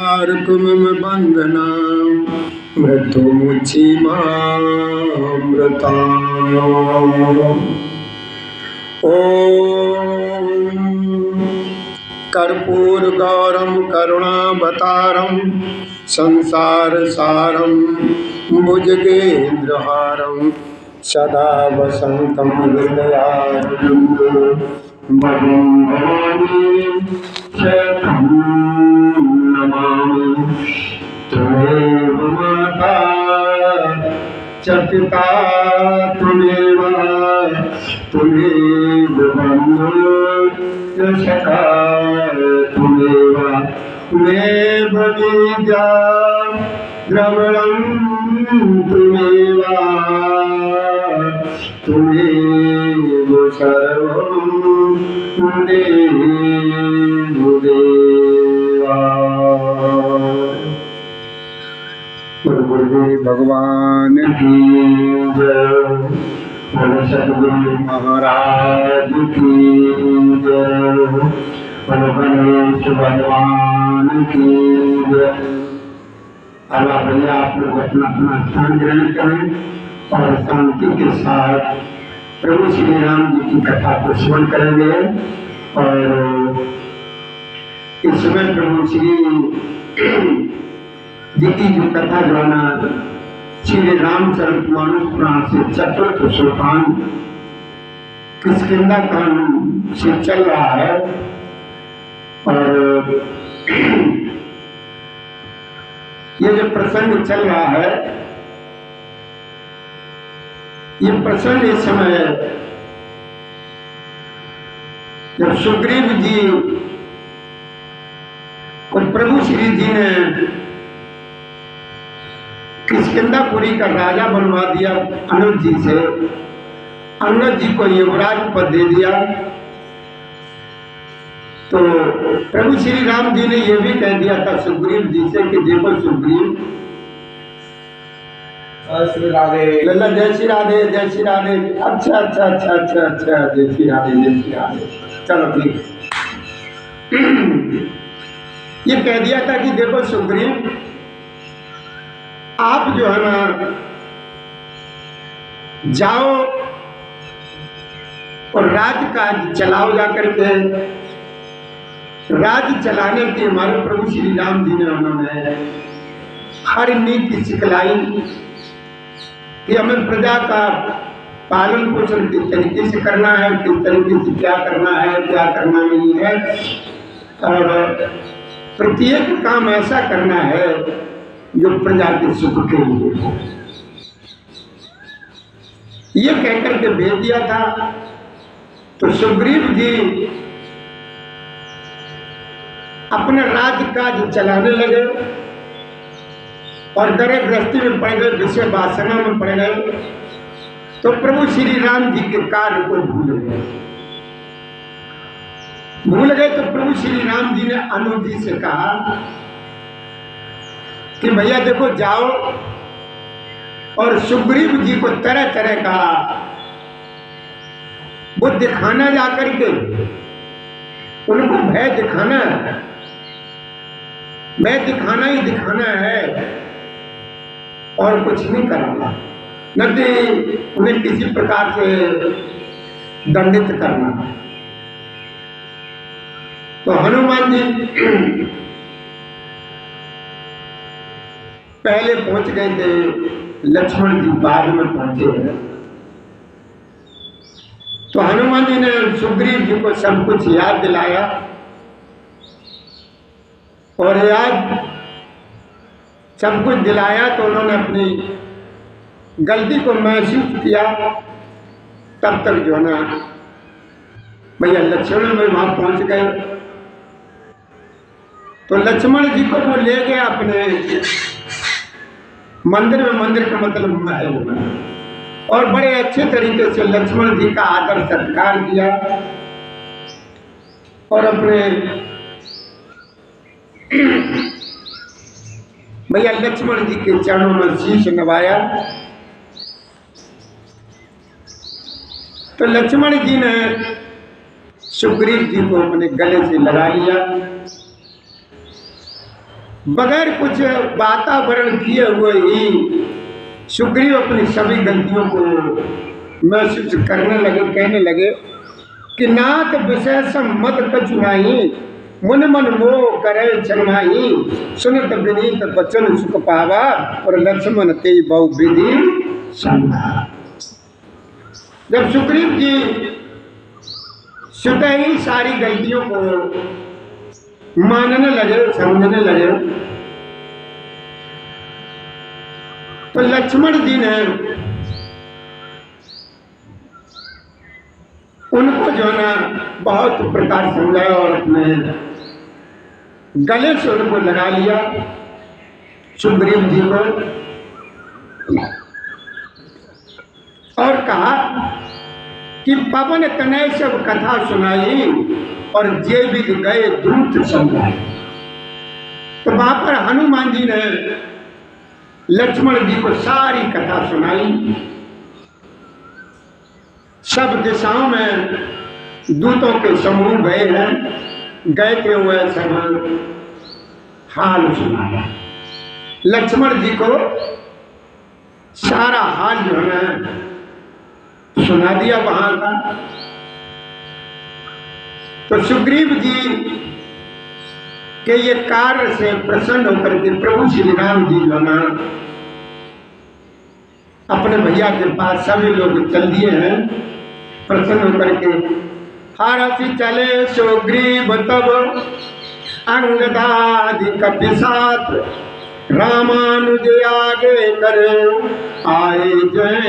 कुमम बंधना मृत्युमुच्चिमामृता। ओम कर्पूरगौरम करुणावतारम संसार सारम भुजगेन्द्रहारम सदा वसंतम हृदयारविंदे भजं भवानी शरणं नमामि। त्वमेव माता च पिता त्वमेव बन्धुश्च सखा त्वमेव विद्या द्रविणं त्वमेव सर्वं देवा। गुरुदेव भगवान की जय, बोलो सद्गुरु महाराज की जय, बोलो गणेश भगवान की जय। अब भैया आप लोग अपना अपना स्थान ग्रहण करें और शांति के साथ प्रभु श्री राम जी की कथा को श्रवण करेंगे। और इस समय प्रभु श्री जी की जो कथा जो है ना, श्री रामचरितमानस पुराण से चतुर्थ सोपान किष्किंधा कांड से चल रहा है। और ये जो प्रसंग चल रहा है, ये प्रसंग इस समय जब सुग्रीव जी और प्रभु श्री जी ने किष्किंधापुरी का राजा बनवा दिया अनुज जी से, अनुज जी को युवराज पद दे दिया, तो प्रभु श्री राम जी ने यह भी कह दिया था सुग्रीव जी से कि देखो सुग्रीव, श्री राधे लल्ला जय श्री राधे, जय श्री राधे। अच्छा अच्छा अच्छा अच्छा अच्छा, जय श्री राधे, जय श्री राधे। चलो ठीक। ये कह दिया था कि देखो सुग्रीव, आप जो है ना जाओ और राजकाज चलाओ, जाकर के राज चलाने की हमारे प्रभु श्री राम जी ने उन्होंने हर नीति सिखलाई कि हमें प्रजा का पालन पोषण किस तरीके से करना है, किस तरीके से क्या करना है, क्या करना नहीं है, और प्रत्येक काम ऐसा करना है जो प्रजा के सुख के लिए हो। ये कहकर के भेज दिया था। तो सुग्रीव जी अपने राजकाज चलाने लगे और गरे गृहस्थी में पड़ गए, विषय वासना में पड़ गए। तो प्रभु श्री राम जी के कार्य को भूल गए। तो प्रभु श्री राम जी ने अनुज जी से कहा कि भैया देखो, जाओ और सुग्रीव जी को तरह तरह का वो दिखाना, जाकर के उनको भय दिखाना है, भय दिखाना ही दिखाना है और कुछ नहीं करना, न कि उन्हें किसी प्रकार से दंडित करना। तो हनुमान जी पहले पहुंच गए थे, लक्ष्मण जी बाद में पहुंचे हैं। तो हनुमान जी ने सुग्रीव जी को सब कुछ याद दिलाया और याद सब कुछ दिलाया तो उन्होंने अपनी गलती को महसूस किया। तब तक जो ना भैया लक्ष्मण में वहां पहुंच गए। तो लक्ष्मण जी को वो ले गया अपने मंदिर में, मंदिर का मतलब महल में, और बड़े अच्छे तरीके से लक्ष्मण जी का आदर सत्कार किया और अपने भैया लक्ष्मण जी के चरणों में शीश नवाया। तो लक्ष्मण जी ने सुग्रीव जी को अपने गले से लगा लिया बगैर कुछ वातावरण किए हुए ही सुग्रीव अपनी सभी गलतियों को महसूस करने लगे, कहने लगे कि नाथ विषय मत कछु नाही, मुन मन मोह करे शरमाही, सुनत विनीत बचन सुख पावा, और लक्ष्मण ते बहु विधि समझा। जब सुग्रीव जी स्वतः ही सारी गलतियों को मानने लगे, समझने लगे, तो लक्ष्मण जी ने उनको जो है ना बहुत प्रकार समझाया और अपने गले से उनको लगा लिया सुग्रीव जी को, और कहा कि पवन तनय सब कथा सुनाई, और जे भी गए दूत समझाए। तो वहां पर हनुमान जी ने लक्ष्मण जी को सारी कथा सुनाई। सब दिशाओं में दूतों के समूह गए हैं, गए थे हुए सब हाल सुनाया। लक्ष्मण जी को सारा हाल जो है सुना दिया वहां का। तो सुग्रीव जी के ये कार्य से प्रसन्न होकर के प्रभु श्री राम जी जो ना अपने भैया के पास सभी लोग चल दिए हैं प्रसन्न होकर के। हारसी चले सुग्रीव तब अंगदादि कपि साथ, रामानुज आगे करे आए जय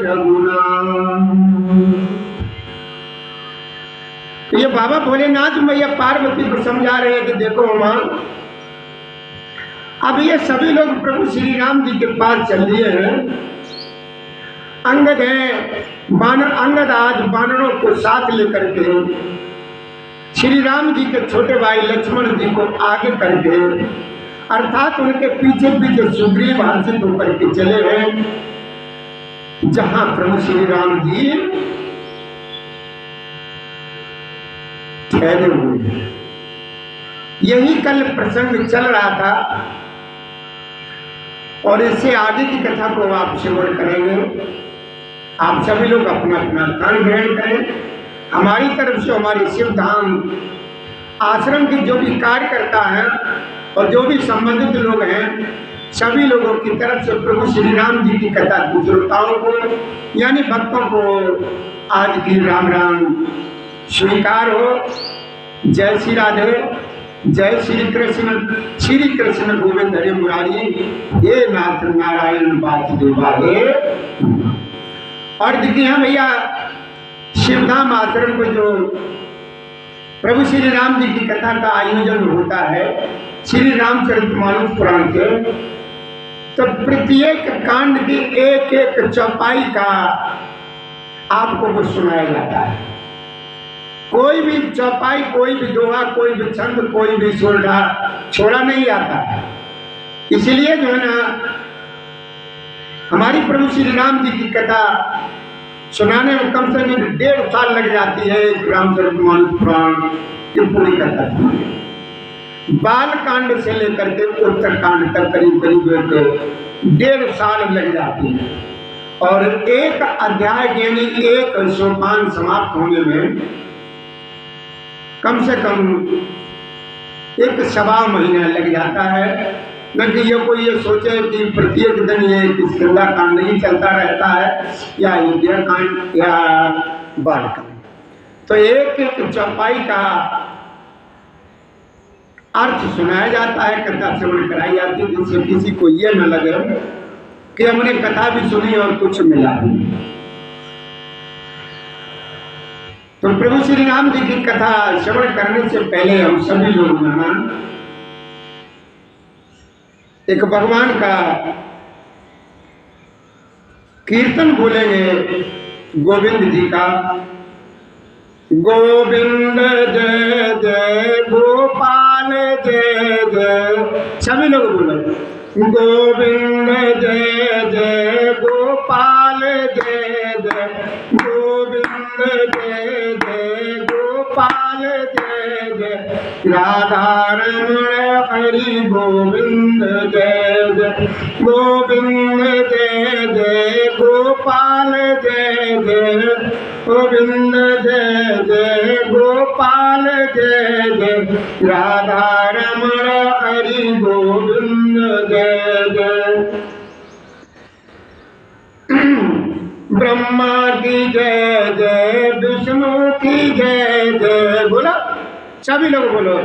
रघुनाथ। ये बाबा भोलेनाथ मैया पार्वती को समझा रहे हैं कि देखो मां, अब ये सभी लोग प्रभु श्री राम जी के पास चल दिए हैं। अंगद है बानर, अंगद आज बानरों को साथ लेकर के श्री राम जी के छोटे भाई लक्ष्मण जी को आगे करके, अर्थात उनके पीछे पीछे सुग्रीव हासिल होकर के चले हैं जहां प्रभु श्री राम जी ठहरे हुए हैं। यही कल प्रसंग चल रहा था और इससे आगे की कथा को आप श्रवण करेंगे। आप सभी लोग अपना अपना स्थान ग्रहण करें। हमारी तरफ से हमारे शिव धाम आश्रम के जो भी कार्यकर्ता हैं और जो भी संबंधित लोग हैं, सभी लोगों की तरफ से प्रभु श्री राम जी की कथा की श्रोताओं को यानी भक्तों को आज की राम राम स्वीकार हो। जय श्री राधे, जय श्री कृष्ण गोविंद हरे मुरारी, हे नाथ नारायण वासुदेवा हे। और देखिए हाँ भैया, शिवधाम आश्रम को जो प्रभु श्री राम जी की कथा का आयोजन होता है श्री रामचरितमानस पुराण के, तो प्रत्येक कांड की एक एक चौपाई का आपको कुछ सुनाया जाता है। कोई भी चौपाई, कोई भी दोहा, कोई भी छंद, कोई भी सोलढ़ा छोड़ा नहीं जाता है। इसलिए जो है ना हमारी प्रभु श्री राम जी की कथा सुनाने में कम से कम 1.5 साल लग जाती है। रामचरितमानस पुराण की पूरी कथा बाल कांड से लेकर के उत्तर कांड तक करीब करीब 1.5 साल लग जाती है, और एक अध्याय यानी एक सोपान समाप्त होने में कम से कम 1.25 महीना लग जाता है। न कि ये कोई ये सोचे कि प्रत्येक दिन ये किसकिंदा कांड ही चलता रहता है या अयोध्या कांड या बाल कांड। तो एक एक चौपाई का अर्थ सुनाया जाता है, कथा श्रवण कराई जाती है, जिससे किसी को ये न लगे कि हमने कथा भी सुनी और कुछ मिला नहीं। तो प्रभु श्री राम जी की कथा श्रवण करने से पहले हम सभी लोग एक भगवान का कीर्तन बोलेंगे गोविंद जी का। गोविंद जय जय गोपाल जय जय, सभी लोग बोलो गोविंद जय जय गोपाल जय जय, गोविंद जय जय गोपाल जय जय, राधा रमण हरि गोविंद जय जय गोविंद जय जय गोपाल जय जय गोविंद जय जय गोपाल जय जय राधा रमण हरि गोविंद जय जय। ब्रह्मा की जय जय विष्णु की जय जय, बोला सभी लोग बोलो।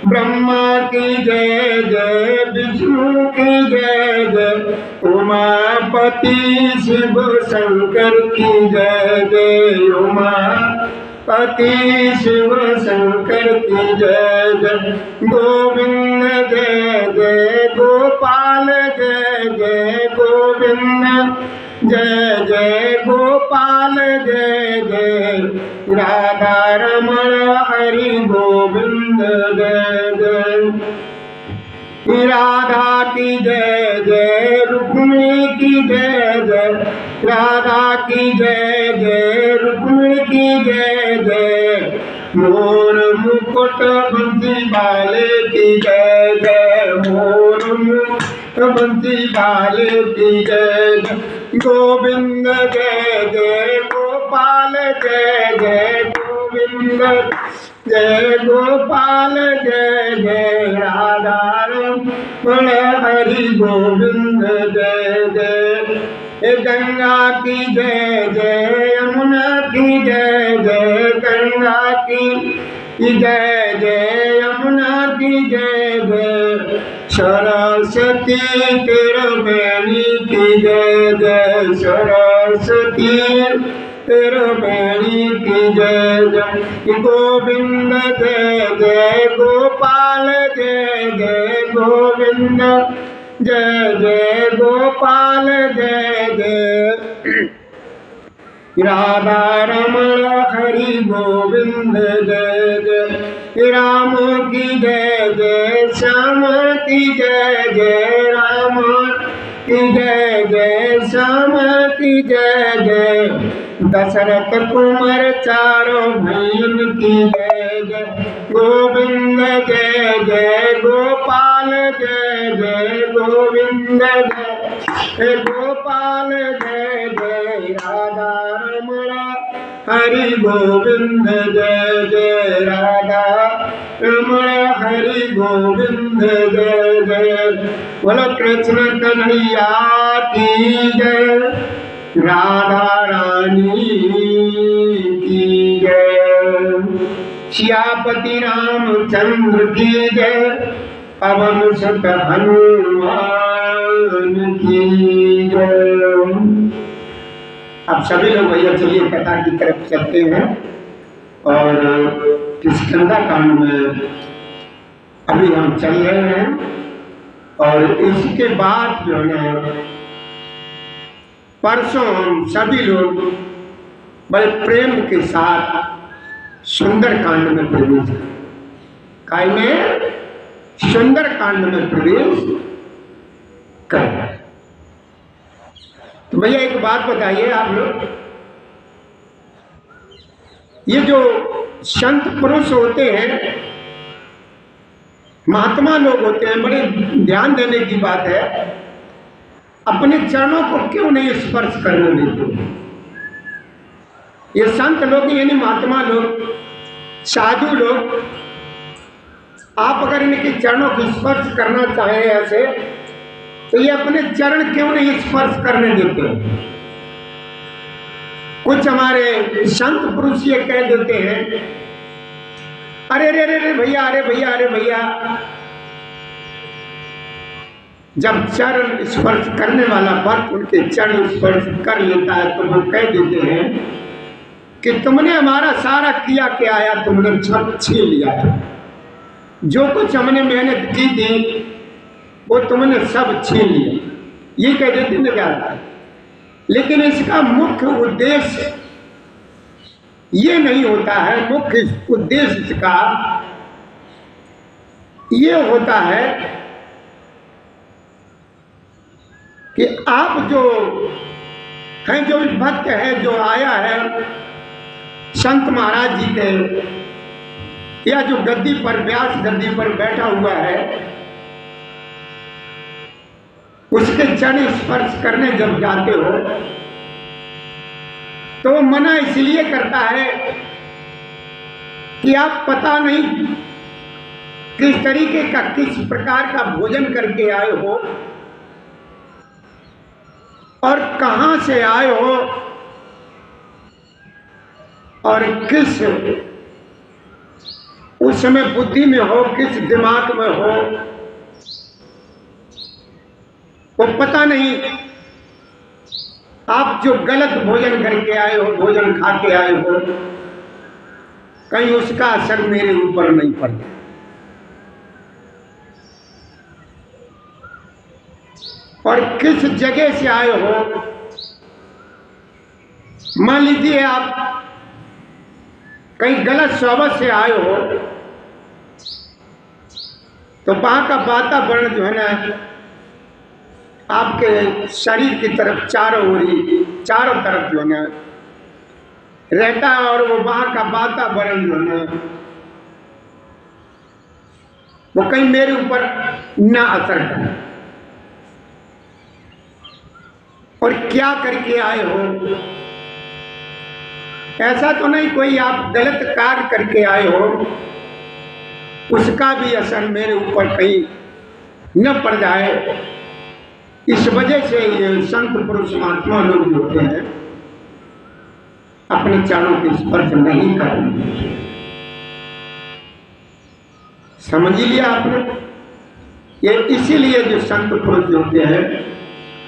ब्रह्मा की जय जय विष्णु की जय जय उमापति शिव शंकर की जय जय उमापति शिव शंकर की जय जय गोविंद जय जय गोपाल जय जय गोविंद जय जय गोपाल जय जय राधा रमण हरि गोविंद जय जय। राधा की जय जय रुक्मिणी की जय जय राधा की जय जय रुक्मिणी की जय जय मोर मुकुट बंसी वाले की जय जय मोर मुकुट बंसी वाले की जय जय गोविंद जय जय गोपाल जय जय गोविंद जय गोपाल जय जय राधा रमण हरि गोविंद जय जय। गंगा की जय जय यमुना की जय जय गंगा की जय जय यमुना की जय जय सरस्वती तिरुवेणी की जय जय सरस्वती तिरुवेणी की जय जय गोविंद जय जय गोपाल जय जय गोविंद जय जय गोपाल जय जय राधा रमण हरि गोविंद जय जय राम की जय जय श्याम की जय जय राम की जय जय श्याम की जय जय दशरथ कुमार चारों भाइयों की जय जय गोविंद जय जय गोपाल जय जय गोविंद जय गोपाल जय जय राधा रमण हरि गोविंद जय जय राधा रमण हरि गोविंद जय जय बोलो कृष्ण कन्हैया की जय राधा रानी की जय सियापति रामचंद्र की जय पवन सुत हनुमान की जय। अब सभी लोग भैया चलिए कथा की तरफ चलते हैं और किष्किंधा कांड में अभी हम चल रहे हैं और इसके बाद जो है परसों हम सभी लोग बड़े प्रेम के साथ सुंदर कांड में प्रवेश काय में सुंदर कांड में प्रवेश कर। तो भैया एक बात बताइए आप लोग, ये जो संत पुरुष होते हैं महात्मा लोग होते हैं, बड़े ध्यान देने की बात है, अपने चरणों को क्यों नहीं स्पर्श करने देते। ये संत लोग यानी महात्मा लोग साधु लोग, आप अगर इनके चरणों को स्पर्श करना चाहें ऐसे तो ये अपने चरण क्यों नहीं स्पर्श करने देते। कुछ हमारे संत पुरुष ये कह देते हैं अरे रे रे रे भैया अरे भैया अरे भैया, जब चरण स्पर्श करने वाला भक्त उनके चरण स्पर्श कर लेता है तो वो कह देते हैं कि तुमने हमारा सारा किया के आया, तुमने सब छीन लिया था, जो कुछ हमने मेहनत की थी वो तुमने सब छीन लिया, ये कह देते हैं क्या। लेकिन इसका मुख्य उद्देश्य ये नहीं होता है, मुख्य उद्देश्य इसका ये होता है कि आप जो हैं, जो भक्त है, जो आया है संत महाराज जी के या जो गद्दी पर, व्यास गद्दी पर बैठा हुआ है, उसके चरण स्पर्श करने जब जाते हो तो मना इसलिए करता है कि आप पता नहीं किस तरीके का, किस प्रकार का भोजन करके आए हो और कहां से आए हो और किस उस समय बुद्धि में हो, किस दिमाग में हो, वो पता नहीं। आप जो गलत भोजन करके आए हो, भोजन खा के आए हो, कहीं उसका असर मेरे ऊपर नहीं पड़ जाए। और किस जगह से आए हो, मान लीजिए आप कहीं गलत सोबत से आए हो तो वहां का वातावरण जो है ना आपके शरीर की तरफ चारों तरफ जो है ना रहता है, और वो वहां का वातावरण जो है ना वो कहीं मेरे ऊपर ना असर करे। और क्या करके आए हो, ऐसा तो नहीं कोई आप गलत कार्य करके आए हो, उसका भी असर मेरे ऊपर कहीं न पड़ जाए। इस वजह से ये संत पुरुष महात्मा लोग जो होते हैं अपने चरणों के स्पर्श नहीं करेंगे। समझ लिया आपने? ये इसीलिए जो संत पुरुष जो होते हैं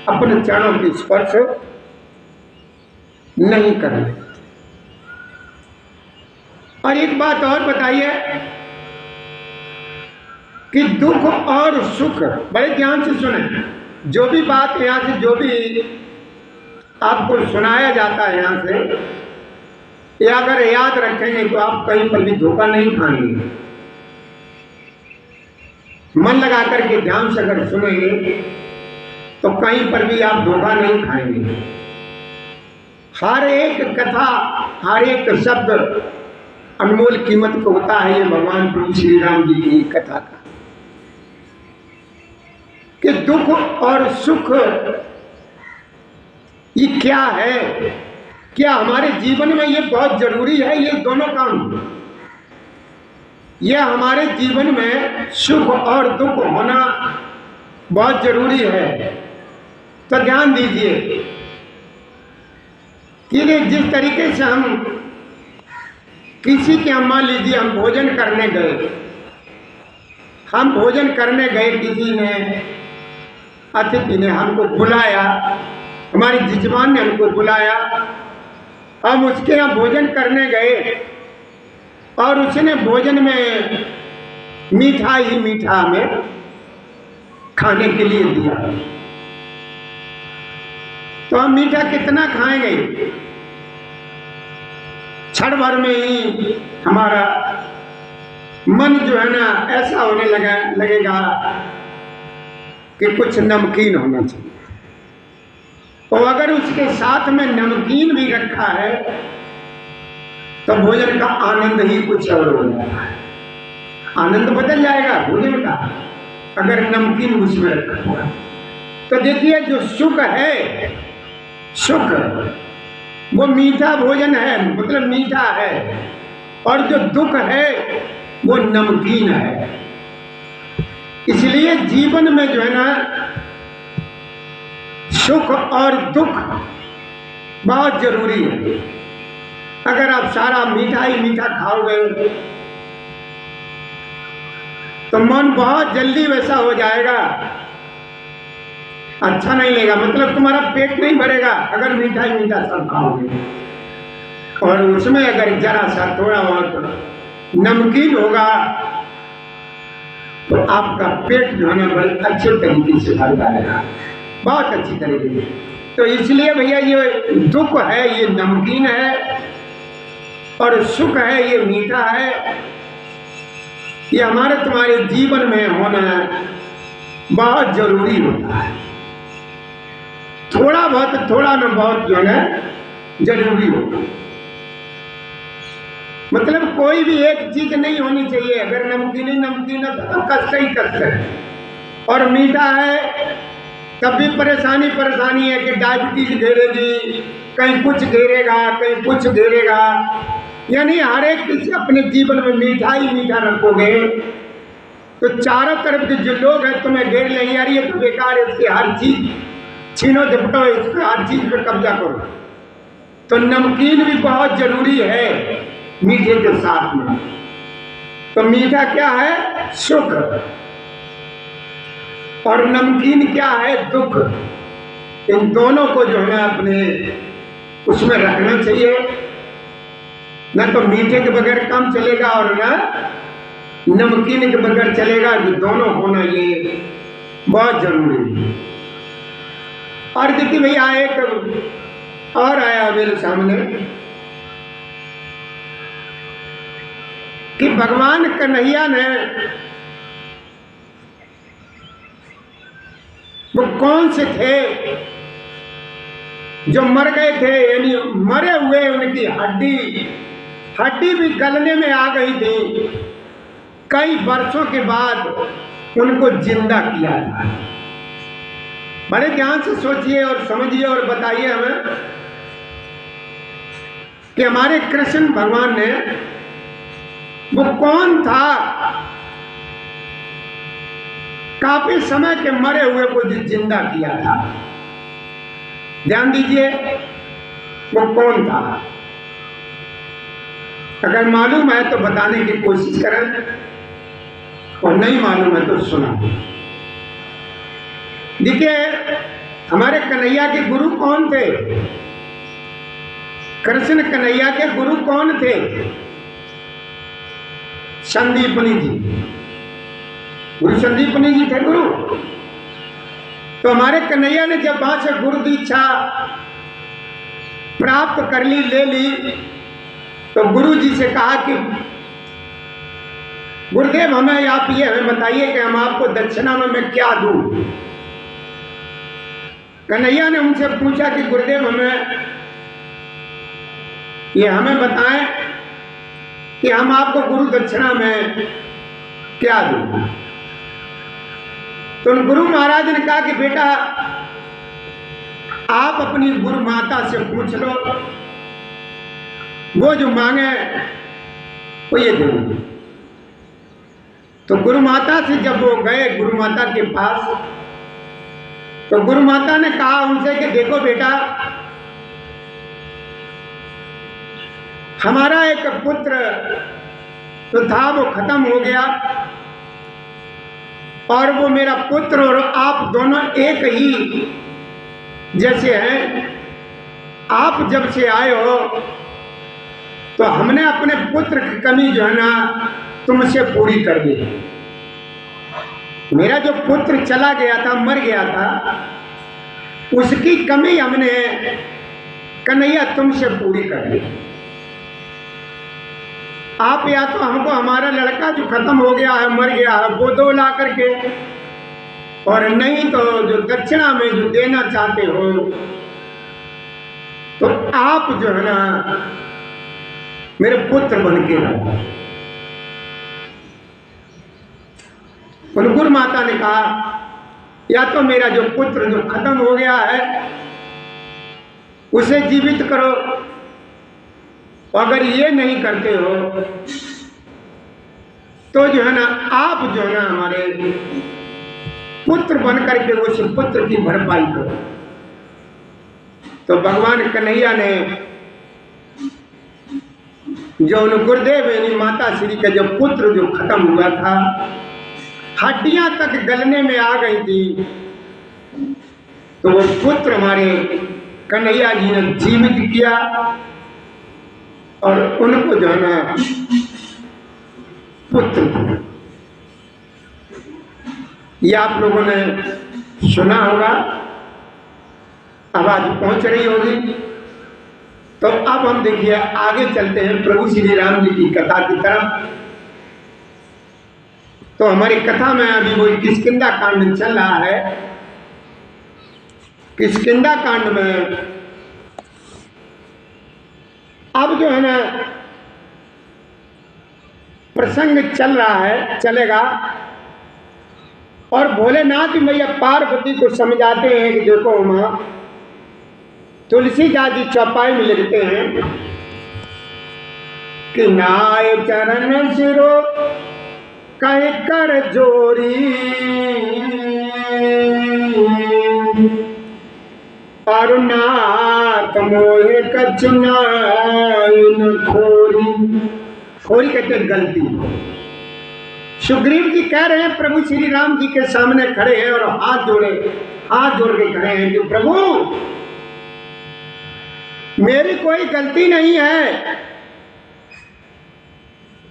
अपने चरणों के स्पर्श नहीं करेंगे। और एक बात और बताइए कि दुख और सुख, बड़े ध्यान से सुने, जो भी बात यहाँ से, जो भी आपको सुनाया जाता है यहाँ से, ये अगर याद रखेंगे तो आप कहीं पर भी धोखा नहीं खाएंगे। मन लगा करके ध्यान से अगर सुनेंगे तो कहीं पर भी आप धोखा नहीं खाएंगे। हर एक कथा, हर एक शब्द अनमोल कीमत को होता है। ये भगवान प्रभु श्री राम जी की कथा का कि दुख और सुख ये क्या है, क्या हमारे जीवन में ये बहुत जरूरी है? ये दोनों काम, ये हमारे जीवन में सुख और दुख होना बहुत जरूरी है। तो ध्यान दीजिए कि जिस तरीके से हम किसी के, हम मान लीजिए हम भोजन करने गए, हम भोजन करने गए, किसी ने, अतिथि ने हमको बुलाया, हमारी जिजमान ने हमको बुलाया, हम उसके यहाँ भोजन करने गए और उसने भोजन में मीठा ही मीठा हमें खाने के लिए दिया। तो हम मीठा कितना खाएंगे? क्षण भर में ही हमारा मन जो है ना ऐसा होने लगेगा कि कुछ नमकीन होना चाहिए। तो अगर उसके साथ में नमकीन भी रखा है तो भोजन का आनंद ही कुछ और हो जाता है। आनंद बदल जाएगा भोजन का अगर नमकीन उसमें रखा हुआ। तो देखिए जो सुख है, सुख वो मीठा भोजन है, मतलब मीठा है, और जो दुख है वो नमकीन है। इसलिए जीवन में जो है ना सुख और दुख बहुत जरूरी है। अगर आप सारा मीठा ही मीठा खाओगे तो मन बहुत जल्दी वैसा हो जाएगा, अच्छा नहीं लगेगा, मतलब तुम्हारा पेट नहीं भरेगा अगर मीठा ही मीठा सब खाओगे। और उसमें अगर जरा सा थोड़ा बहुत नमकीन होगा तो आपका पेट जो है ना बड़े अच्छे तरीके से भर जाएगा, बहुत अच्छी तरीके से। तो इसलिए भैया ये दुख है ये नमकीन है और सुख है ये मीठा है। ये हमारे तुम्हारे जीवन में होना बहुत जरूरी होता है। थोड़ा बहुत, थोड़ा न बहुत जो है जरूरी होगा। मतलब कोई भी एक चीज नहीं होनी चाहिए। अगर नमकीन ही नमकीन है तो कष्ट ही कष्ट है, और मीठा है तब भी परेशानी परेशानी है कि डायबिटीज घेरेगी, कहीं कुछ घेरेगा, कहीं कुछ घेरेगा। यानी हर एक चीज अपने जीवन में मीठा ही मीठा रखोगे तो चारों तरफ के जो लोग हैं तुम्हें घेर लेंगे, यार ये तो बेकार है, इसकी हर चीज छीनो झपटो, इसको हर चीज पर कब्जा करो। तो नमकीन भी बहुत जरूरी है मीठे के साथ में। तो मीठा क्या है? सुख, और नमकीन क्या है? दुख। इन दोनों को जो है अपने उसमें रखना चाहिए। न तो मीठे के बगैर काम चलेगा और न नमकीन के बगैर चलेगा। कि दोनों होना ये बहुत जरूरी है। और देखिए भैया, एक और आया मेरे सामने कि भगवान कन्हैया ने वो कौन से थे जो मर गए थे, यानी मरे हुए उनकी हड्डी भी गलने में आ गई थी, कई वर्षों के बाद उनको जिंदा किया था। बड़े ध्यान से सोचिए और समझिए और बताइए हमें कि हमारे कृष्ण भगवान ने वो कौन था काफी समय के मरे हुए को जिंदा किया था। ध्यान दीजिए, वो कौन था? अगर मालूम है तो बताने की कोशिश करें, और नहीं मालूम है तो सुना। देखिए, हमारे कन्हैया के गुरु कौन थे? कृष्ण कन्हैया के गुरु कौन थे? संदीपनी जी। गुरु संदीपनी जी थे गुरु। तो हमारे कन्हैया ने जब वहां से गुरु दीक्षा प्राप्त कर ली, ले ली, तो गुरु जी से कहा कि गुरुदेव हमें आप ये हमें बताइए कि हम आपको दक्षिणा में मैं क्या दूं। कन्हैया ने उनसे पूछा कि गुरुदेव हमें बताएं कि हम आपको गुरु दक्षिणा में क्या दूं। तो गुरु महाराज ने कहा कि बेटा आप अपनी गुरु माता से पूछ लो, वो जो मांगे वो ये दूंगी। तो गुरु माता से जब वो गए गुरु माता के पास, तो गुरु माता ने कहा उनसे कि देखो बेटा, हमारा एक पुत्र तो था वो खत्म हो गया, और वो मेरा पुत्र और आप दोनों एक ही जैसे हैं। आप जब से आए हो तो हमने अपने पुत्र की कमी जो है ना तुमसे पूरी कर दी। मेरा जो पुत्र चला गया था, मर गया था, उसकी कमी हमने कन्हैया तुमसे पूरी कर दी। आप या तो हमको हमारा लड़का जो खत्म हो गया है, मर गया है, वो दो ला करके, और नहीं तो जो दक्षिणा में जो देना चाहते हो तो आप जो है ना मेरे पुत्र बन के रहो। गुरु माता ने कहा या तो मेरा जो पुत्र जो खत्म हो गया है उसे जीवित करो, अगर ये नहीं करते हो तो जो है ना आप जो है ना हमारे पुत्र बन करके उस पुत्र की भरपाई करो। तो भगवान कन्हैया ने जो उन गुरुदेव यानी माता श्री का जो पुत्र जो खत्म हुआ था, हड्डियां तक गलने में आ गई थी, तो वो पुत्र हमारे कन्हैया जी ने जीवित किया और उनको जो है ना पुत्र, ये आप लोगों ने सुना होगा, आवाज पहुंच रही होगी। तो अब हम देखिए आगे चलते हैं प्रभु श्री राम जी की कथा की तरफ। तो हमारी कथा में अभी वो किष्किंधा कांड चल रहा है। किष्किंधा कांड में अब जो है ना प्रसंग चल रहा है, चलेगा। और भोलेनाथ मैया पार्वती को समझाते हैं कि देखो माँ, तुलसीदास जी चौपाई में लिखते हैं कि नाय चरण सिरो कह कर जोरी और नाथ मोहे कचनाइन खोरी। खोरी कहते हैं गलती। सुग्रीव जी कह रहे हैं प्रभु श्री राम जी के सामने खड़े हैं और हाथ जोड़ के खड़े हैं कि प्रभु मेरी कोई गलती नहीं है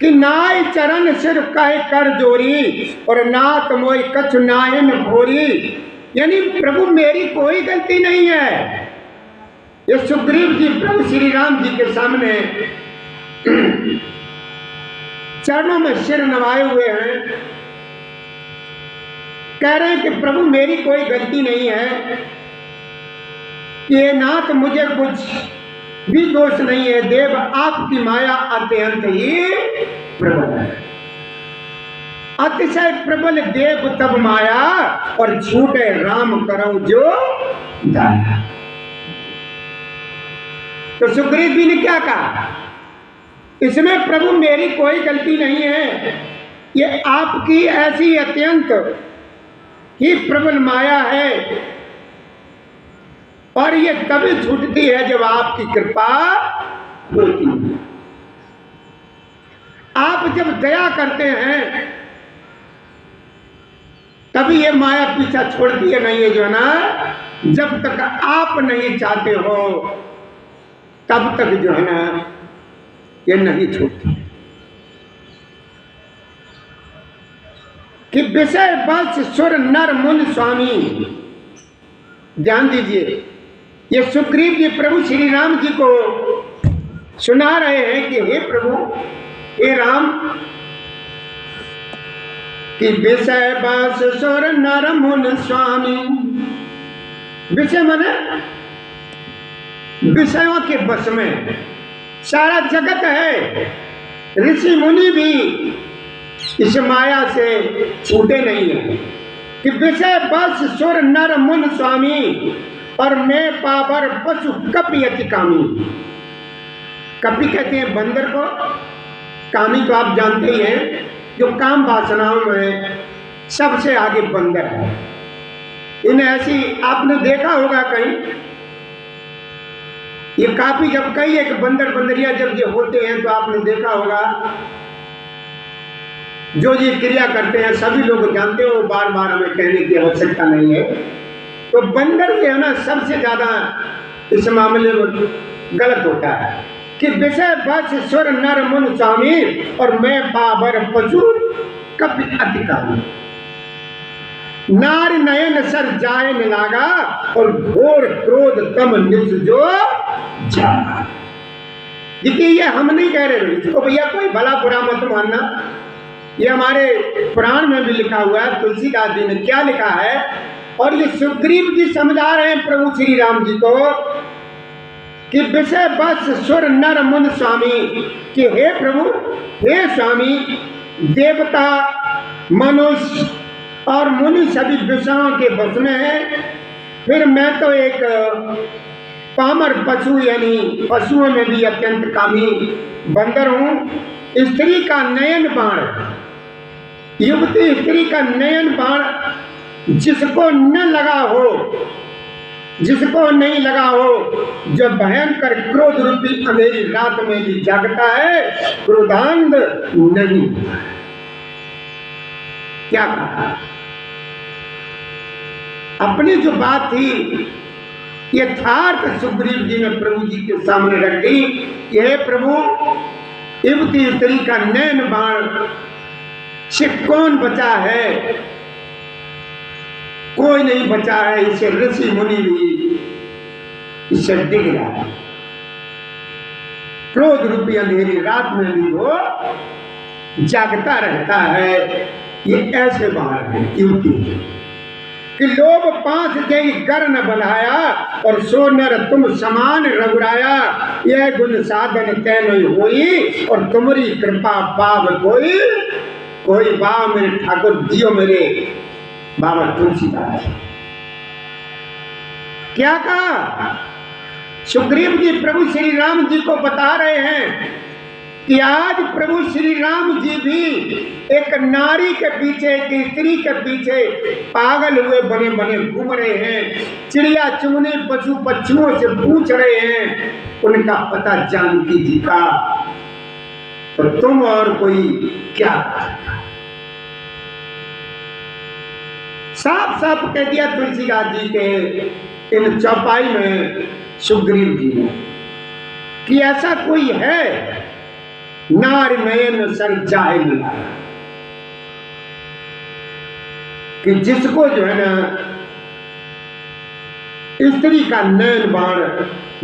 कि नाय चरण सिर कह कर जोरी और नाथ मोई कछु नायन भोरी। यानी प्रभु मेरी कोई गलती नहीं है। ये सुग्रीव जी प्रभु श्री राम जी के सामने चरणों में सिर नवाए हुए हैं, कह रहे हैं कि प्रभु मेरी कोई गलती नहीं है, ये नाथ मुझे कुछ भी दोष नहीं है। देव आपकी माया अत्यंत ही प्रबल है, अतिशय प्रबल देव तब माया और छूटे राम करऊं जो दाया। तो सुग्रीव जी ने क्या कहा, इसमें प्रभु मेरी कोई गलती नहीं है, ये आपकी ऐसी अत्यंत ही प्रबल माया है और ये तभी छूटती है जब आपकी कृपा होती है। आप जब दया करते हैं तभी ये माया पीछा छोड़ती है, नहीं है जो ना, जब तक आप नहीं चाहते हो तब तक जो है ना ये नहीं छूटती। कि विषय बस सुर नर मुन स्वामी, ध्यान दीजिए, ये सुग्रीव जी प्रभु श्री राम जी को सुना रहे हैं कि हे प्रभु, हे राम, कि विषय बस सुर नर मुन स्वामी। विषय माने विषयों के बस में सारा जगत है, ऋषि मुनि भी इस माया से छूटे नहीं है। कि विषय बस सुर नर मुन स्वामी और मैं पावर पशु कपि अति कामी। कपि कहते हैं बंदर को, कामी तो आप जानते ही हैं, जो काम वासनाओं में सबसे आगे बंदर है। इन्हें ऐसी आपने देखा होगा कहीं, ये काफी जब कई एक बंदर बंदरिया जब ये होते हैं तो आपने देखा होगा, जो ये क्रिया करते हैं सभी लोग जानते हो, बार बार हमें कहने की आवश्यकता नहीं है। तो बंदर जो है ना सबसे ज्यादा इस मामले में गलत होता है। कि विषय बस सुर नर मुन स्वामी और मैं पावर पशु कपि अति कामी। नार नयन सर जाए न लागा और घोर क्रोध तम निज जो जागा। देखिए ये हम नहीं कह रहे इसको भैया कोई भला बुरा मत मानना, ये हमारे पुराण में भी लिखा हुआ है, तुलसीदास जी ने क्या लिखा है। और ये सुग्रीव जी समझा रहे हैं प्रभु श्री राम जी को कि विषय बस सुर नर मुन स्वामी, कि हे प्रभु, हे स्वामी, देवता मनुष्य और मुनि सभी विषयों के बस में है, फिर मैं तो एक पामर पशु यानी पशुओं में भी अत्यंत कामी बंदर हूं। स्त्री का नयन बाण, युवती स्त्री का नयन बाण जिसको न लगा हो, जिसको नहीं लगा हो, जो भयंकर क्रोध रूपी अंधेरी रात में भी जागता है, क्रोधांध नहीं। क्या कहा, अपनी जो बात थी यथार्थ सुग्रीव जी ने प्रभु जी के सामने रख दी कि हे प्रभु, युवती स्त्री का नैन बाण से कौन बचा है? कोई नहीं बचा है। इसे ऋषि मुनि भी इसे दिख रहा है। क्रोध रूपी अंधेरी रात में भी वो जागता रहता है। ये ऐसे बाण है युवती। कि लोभ पांच जई कर न बढ़ाया और सो नर तुम समान रघुराया। यह गुण साधन तै नहीं होई और तुम्हारी कृपा पाव कोई कोई। बाबा मेरे ठाकुर जियो मेरे बाबा तुलसीदास। क्या कहा सुग्रीव जी? प्रभु श्री राम जी को बता रहे हैं कि आज प्रभु श्री राम जी भी एक नारी के पीछे, एक स्त्री के पीछे पागल हुए बने बने घूम रहे हैं। चिड़िया चुगने पशु पक्षियों से पूछ रहे हैं उनका पता जानकी जी का, तो तुम और कोई क्या? साफ साफ कह दिया तुलसीदास जी के इन चौपाई में सुग्रीव जी ने कि ऐसा कोई है नार नयन सर जाहिल कि जिसको जो है ना स्त्री का नयन बाण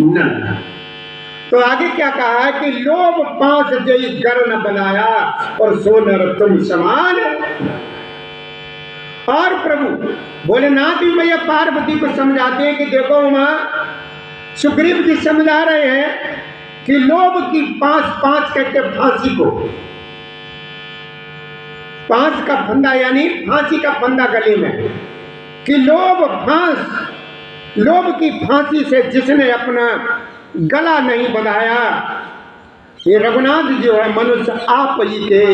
न। तो आगे क्या कहा है कि लोभ पांच जई कर न बनाया और सो नर तुम समान। और प्रभु भोलेनाथ भी भैया पार्वती को समझाते हैं कि देखो मां, सुग्रीव जी समझा रहे हैं कि लोभ की पांच पांच कहते फांसी को, पांच का फंदा यानी फांसी का फंदा गले में, कि लोभ की फांसी से जिसने अपना गला नहीं बढ़ाया, ये रघुनाथ जो है मनुष्य आप ही के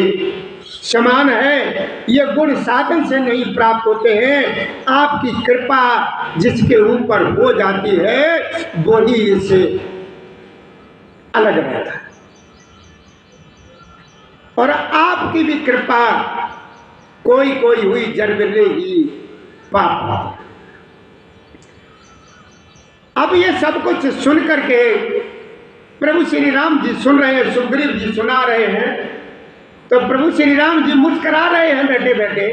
समान है। ये गुण साधन से नहीं प्राप्त होते हैं, आपकी कृपा जिसके ऊपर हो जाती है वही इससे अलग रहता है। और आपकी भी कृपा कोई कोई हुई जरबिले ही पाप। अब ये सब कुछ सुन करके प्रभु श्री राम जी सुन रहे हैं, सुग्रीव जी सुना रहे हैं, तो प्रभु श्री राम जी मुस्कुरा रहे हैं, बैठे बैठे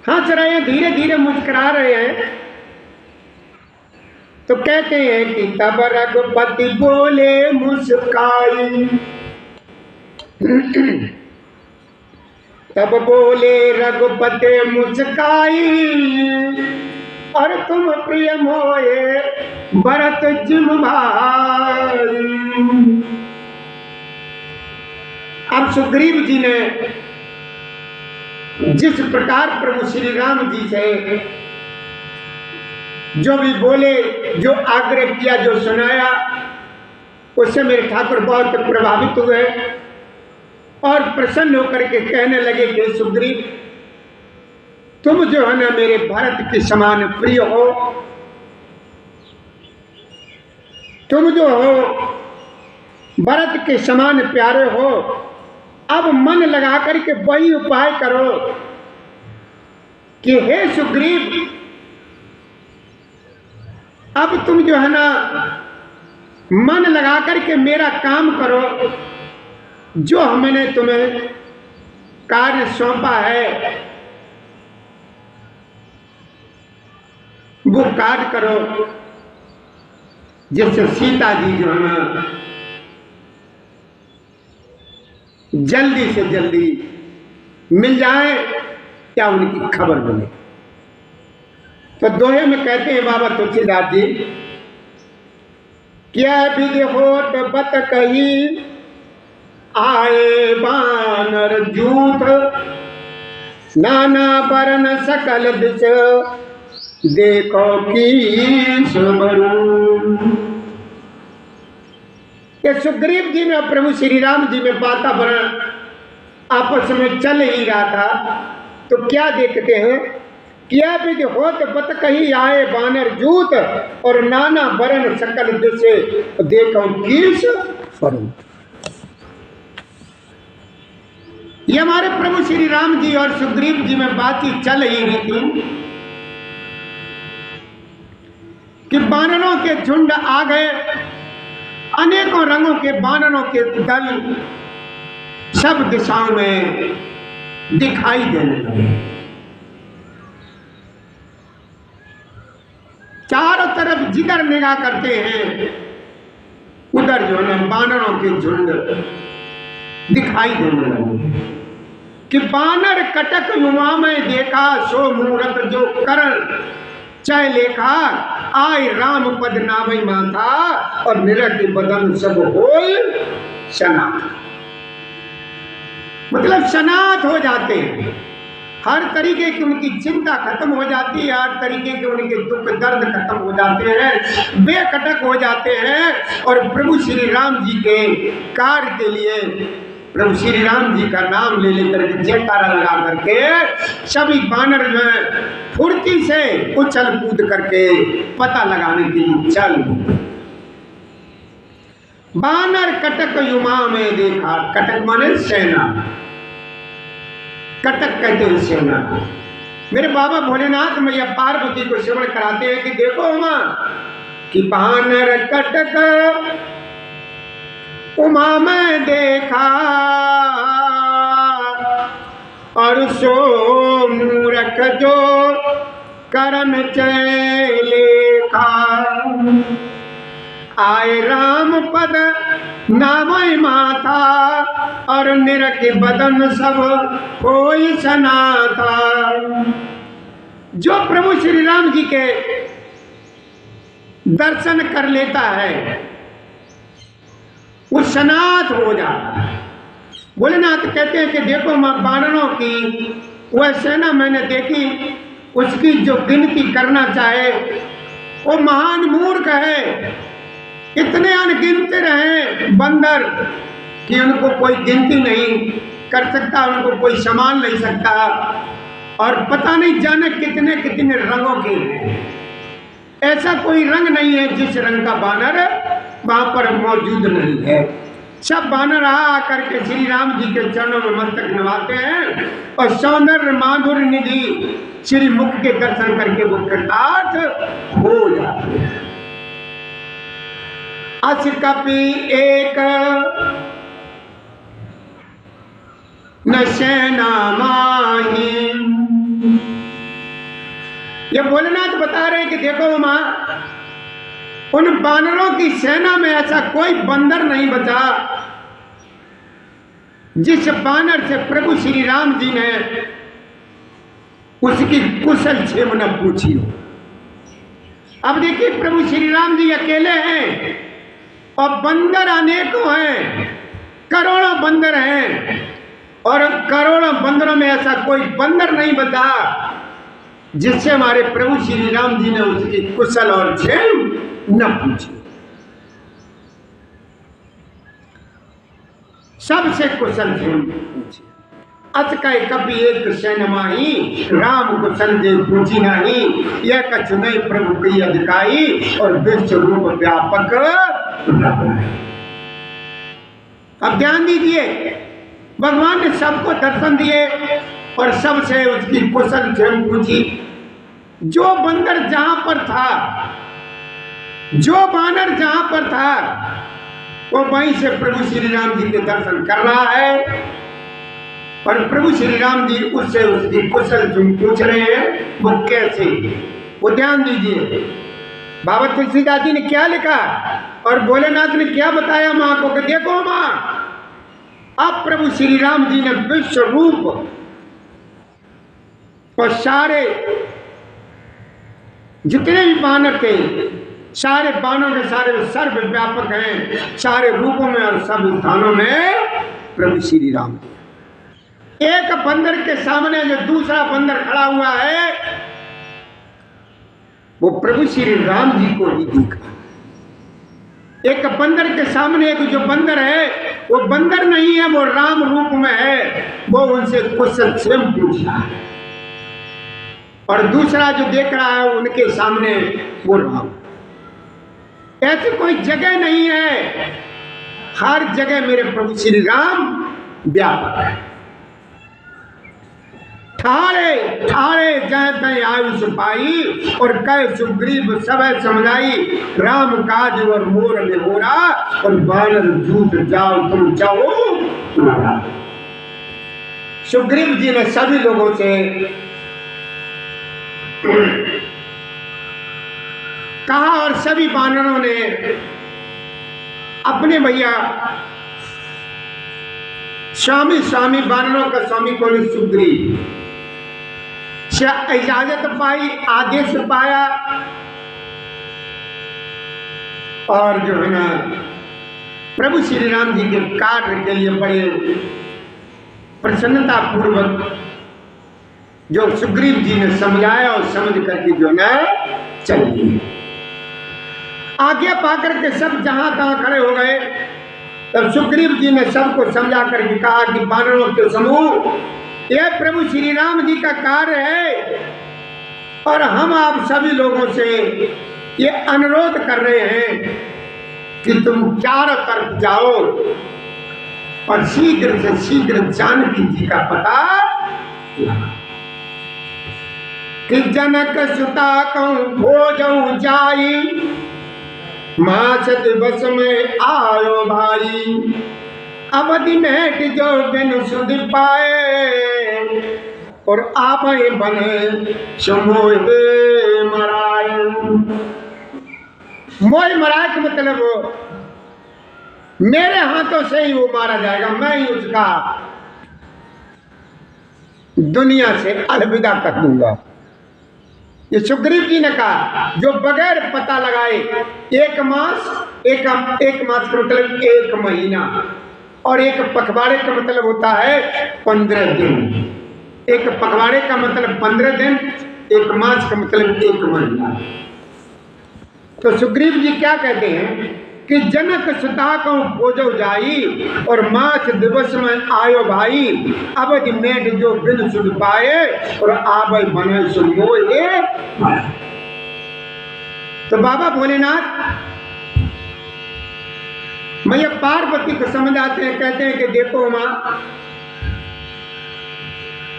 हंस रहे हैं, धीरे धीरे मुस्कुरा रहे हैं। तो कहते हैं कि तब रघुपति बोले मुस्काई, तब बोले रघुपति मुस्काई, और तुम प्रिय मोए भरत जिम भाई। अब सुग्रीव जी ने जिस प्रकार प्रभु श्री राम जी से जो भी बोले, जो आग्रह किया, जो सुनाया, उससे मेरे ठाकुर बहुत प्रभावित हुए और प्रसन्न होकर के कहने लगे कि सुग्रीव तुम जो है ना मेरे भरत के समान प्रिय हो, तुम जो हो भरत के समान प्यारे हो। अब मन लगा करके वही उपाय करो कि हे सुग्रीव, अब तुम जो है ना मन लगा करके मेरा काम करो, जो मैंने तुम्हें कार्य सौंपा है वो कार्य करो, जिससे सीता जी जो है ना जल्दी से जल्दी मिल जाए या उनकी खबर मिले। तो दोहे में कहते हैं बाबा तुलसीदास जी, क्या विधि होत बत कही आए बानर जूथ, नाना बरन सकल दिश देखो की सुबरू। ये सुग्रीव जी में प्रभु श्री राम जी में वातावरण आपस में चल ही रहा था, तो क्या देखते हैं, क्या विधि होत बत कही आए बानर जूत, और नाना बरन सकल दिशे देखो कीस फरू। ये हमारे प्रभु श्री राम जी और सुग्रीव जी में बातचीत चल ही रही थी कि बानरों के झुंड आ गए, अनेकों रंगों के बानरों के दल सब दिशाओं में दिखाई देने लगे। चारों तरफ जिधर निगाह करते हैं उधर जो है बानरों के झुंड दिखाई देने लगे। कि बानर कटक युवा में देखा, सो मूरत जो करण चय लेखा, आय राम पद नावै माथा, और निरट बदन सब होय सनाथ। मतलब सनाथ हो जाते हैं, हर तरीके की उनकी चिंता खत्म हो जाती है, हर तरीके के उनके दुख दर्द खत्म हो जाते हैं, बेकटक हो जाते हैं। और प्रभु श्री राम जी के कार्य के लिए प्रभु श्री राम जी का नाम ले लेकर के जयकारा लगा करके सभी बानर में फुर्ती से उछल कूद करके पता लगाने के लिए चल। बानर कटक युमा में देखा, कटक माने सेना, कटक कहते हैं सेना। मेरे बाबा भोलेनाथ मैया पार्वती को श्रवण कराते हैं कि देखो उमा कि बानर कटक उमा में देखा, और सो मूरख जो करम चय लेखा, आए राम पद नामय माथा, और निरख बदन सब कोई सनाथा। जो प्रभु श्री राम जी के दर्शन कर लेता है वो सनाथ हो जाता है। भोलेनाथ कहते हैं कि देखो मां बानरों की वह सेना मैंने देखी, उसकी जो गिनती करना चाहे वो महान मूर्ख है। इतने अनगिनत रहे बंदर कि उनको कोई गिनती नहीं कर सकता, उनको कोई सामान नहीं सकता, और पता नहीं जाने कितने कितने रंगों के हैं। ऐसा कोई रंग नहीं है जिस रंग का बानर वहां पर मौजूद नहीं है। सब बानर आ करके श्री राम जी के चरणों में मस्तक नवाते हैं और सौंदर्य माधुर्य निधि श्री मुख के दर्शन करके वो कृतार्थ हो जाते हैं। अस कपि एक न सेना माही। ये भोलेनाथ बता रहे हैं कि देखो मां, उन बानरों की सेना में ऐसा कोई बंदर नहीं बचा जिस बानर से प्रभु श्री राम जी ने उसकी कुशल क्षेम न पूछी हो। अब देखिए प्रभु श्री राम जी अकेले हैं और बंदर अनेकों हैं, करोड़ों बंदर हैं, और करोड़ों बंदरों में ऐसा कोई बंदर नहीं बचा जिससे हमारे प्रभु श्री राम जी ने उसकी कुशल और क्षेम न पूछी। सबसे कुशल क्षेम पूछे। अस कह कभी एक सेन माही, राम कुशल जे पूछी नहीं, यह कछु नहीं प्रभु की अधिकाई, और विश्व रूप व्यापक। अब ध्यान दीजिए, भगवान ने सबको दर्शन दिए और सबसे उसकी कुशल क्षेम पूछी। जो बंदर जहां पर था, जो बानर जहां पर था, वो वहीं से प्रभु श्री राम जी के दर्शन कर रहा है, और प्रभु श्री राम जी उससे उसकी कुशल पूछ रहे हैं। वो कैसे, वो ध्यान दीजिए बाबा तुलसीदास जी ने क्या लिखा और भोलेनाथ ने क्या बताया मां को कि देखो मां, अब प्रभु श्री राम जी ने विश्व रूप और सारे जितने भी बानर थे, सारे बानों के सारे सर्व व्यापक हैं, सारे रूपों में और सब स्थानों में प्रभु श्री राम। एक बंदर के सामने जो दूसरा बंदर खड़ा हुआ है वो प्रभु श्री राम जी को ही दिखा। एक बंदर के सामने एक जो बंदर है वो बंदर नहीं है, वो राम रूप में है, वो उनसे कुशल क्षेम पूछ रहा है, और दूसरा जो देख रहा है उनके सामने वो राम। ऐसी कोई जगह नहीं है, हर जगह मेरे प्रभु श्री राम व्यापक है। ठाड़े ठाड़े जय तय आयुष पाई, और कह सुग्रीव सब समझाई, राम काज और मोर में होरा, और बानर झूठ जाओ तुम चाहो। सुग्रीव जी ने सभी लोगों से कहा और सभी बानरों ने अपने भैया स्वामी स्वामी वानरों का स्वामी कौन? सुग्रीव। इजाजत पाई, आदेश पाया, और जो है ना प्रभु श्री राम जी के कार्य के लिए बड़े प्रसन्नता पूर्वक जो सुग्रीव जी ने समझाया और समझ करके जो है चलिए आज्ञा पाकर के सब जहां तहां खड़े हो गए। तब सुग्रीव जी ने सबको समझा करके कहा कि वानरों के समूह, यह प्रभु श्री राम जी का कार्य है और हम आप सभी लोगों से ये अनुरोध कर रहे हैं कि तुम चारों तरफ जाओ और शीघ्र से शीघ्र जानकी जी का पता लगाओ कि जनक सुता कहूं भोजऊ जाई, मास दिवस में आयो भाई, अवधि मेट जो बिन सुध पाए, और आप बने समोह मराए। मोह मराए का मतलब मेरे हाथों से ही वो मारा जाएगा, मैं ही उसका दुनिया से अलविदा कर दूंगा। ये सुग्रीव जी ने कहा, जो बगैर पता लगाए एक मास का मतलब 1 महीना, और एक पखवाड़े का मतलब होता है 15 दिन। एक पखवाड़े का मतलब 15 दिन, एक मास का मतलब 1 महीना। तो सुग्रीव जी क्या कहते हैं कि जनक सुता को भोजो जाई, और मास दिवस में आयो भाई, अवधि मेट जो बिन सुध पाए, और आबे बने सुमोए। तो बाबा भोलेनाथ मैया पार्वती को समझाते हैं, कहते हैं कि देखो माँ,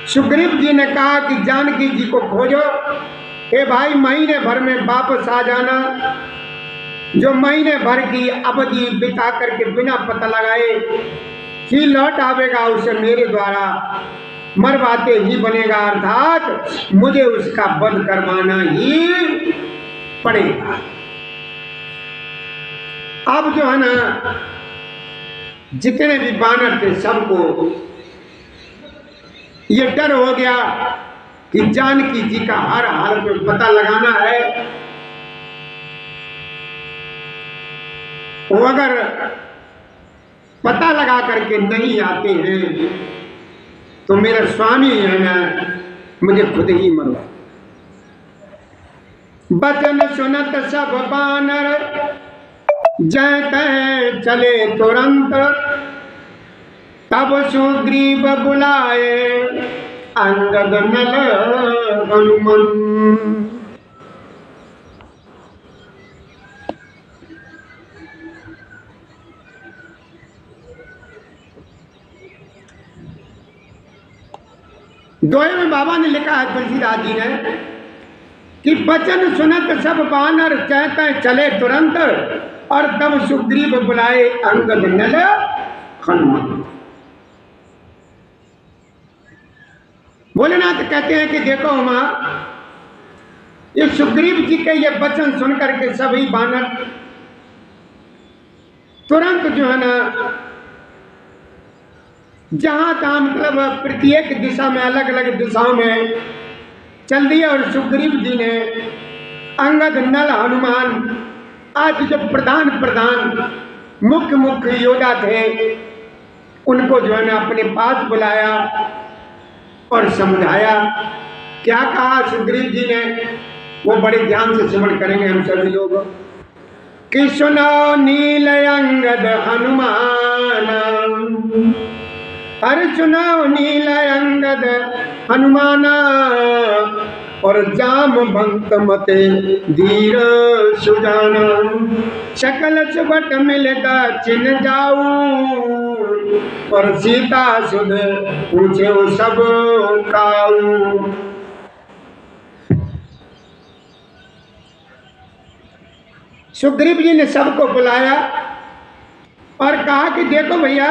सुग्रीव जी ने कहा कि जानकी जी को खोजो, हे भाई महीने भर में वापस आ जाना। जो महीने भर की अवधि बिता करके बिना पता लगाए ही लौट आवेगा, उसे मेरे द्वारा मरवाते ही बनेगा, अर्थात मुझे उसका वध करवाना ही पड़ेगा। अब जो है ना जितने भी बानर थे सबको ये डर हो गया कि जानकी जी का हर हाल में पता लगाना है। वो अगर पता लगा करके नहीं आते हैं तो मेरा स्वामी है ना मुझे खुद ही मरवा। बचन सुनत सब बानर जय तय चले तुरंत, तब सुग्रीव बुलाए अंगद नल हनुमान। दोहे में बाबा ने लिखा है तुलसीदास जी ने कि बचन सुनत सब बानर कहते चले तुरंत, और तब सुग्रीव बुलाए अंगद नल हनुमान। भोलेनाथ कहते हैं कि देखो मां, ये सुग्रीव जी के ये वचन सुन करके सभी बानर तुरंत जो है ना जहां तहां मतलब प्रत्येक दिशा में अलग अलग दिशाओं में चल दिया। और सुग्रीव जी ने अंगद नल हनुमान आज जो प्रधान मुख्य योद्धा थे उनको जो है ना अपने पास बुलाया और समझाया। क्या कहा सुग्रीव जी ने, वो बड़े ध्यान से श्रवण करेंगे हम सभी लोग कि सुनो नील अंगद हनुमान, अरे सुनो नील अंगद हनुमाना, और जाम भंत मते धीर सुजाना, सकल सुबट मिलता चिन जाऊ, और सीता सुध पूछे सब काऊ। सुग्रीव जी ने सबको बुलाया और कहा कि देखो भैया,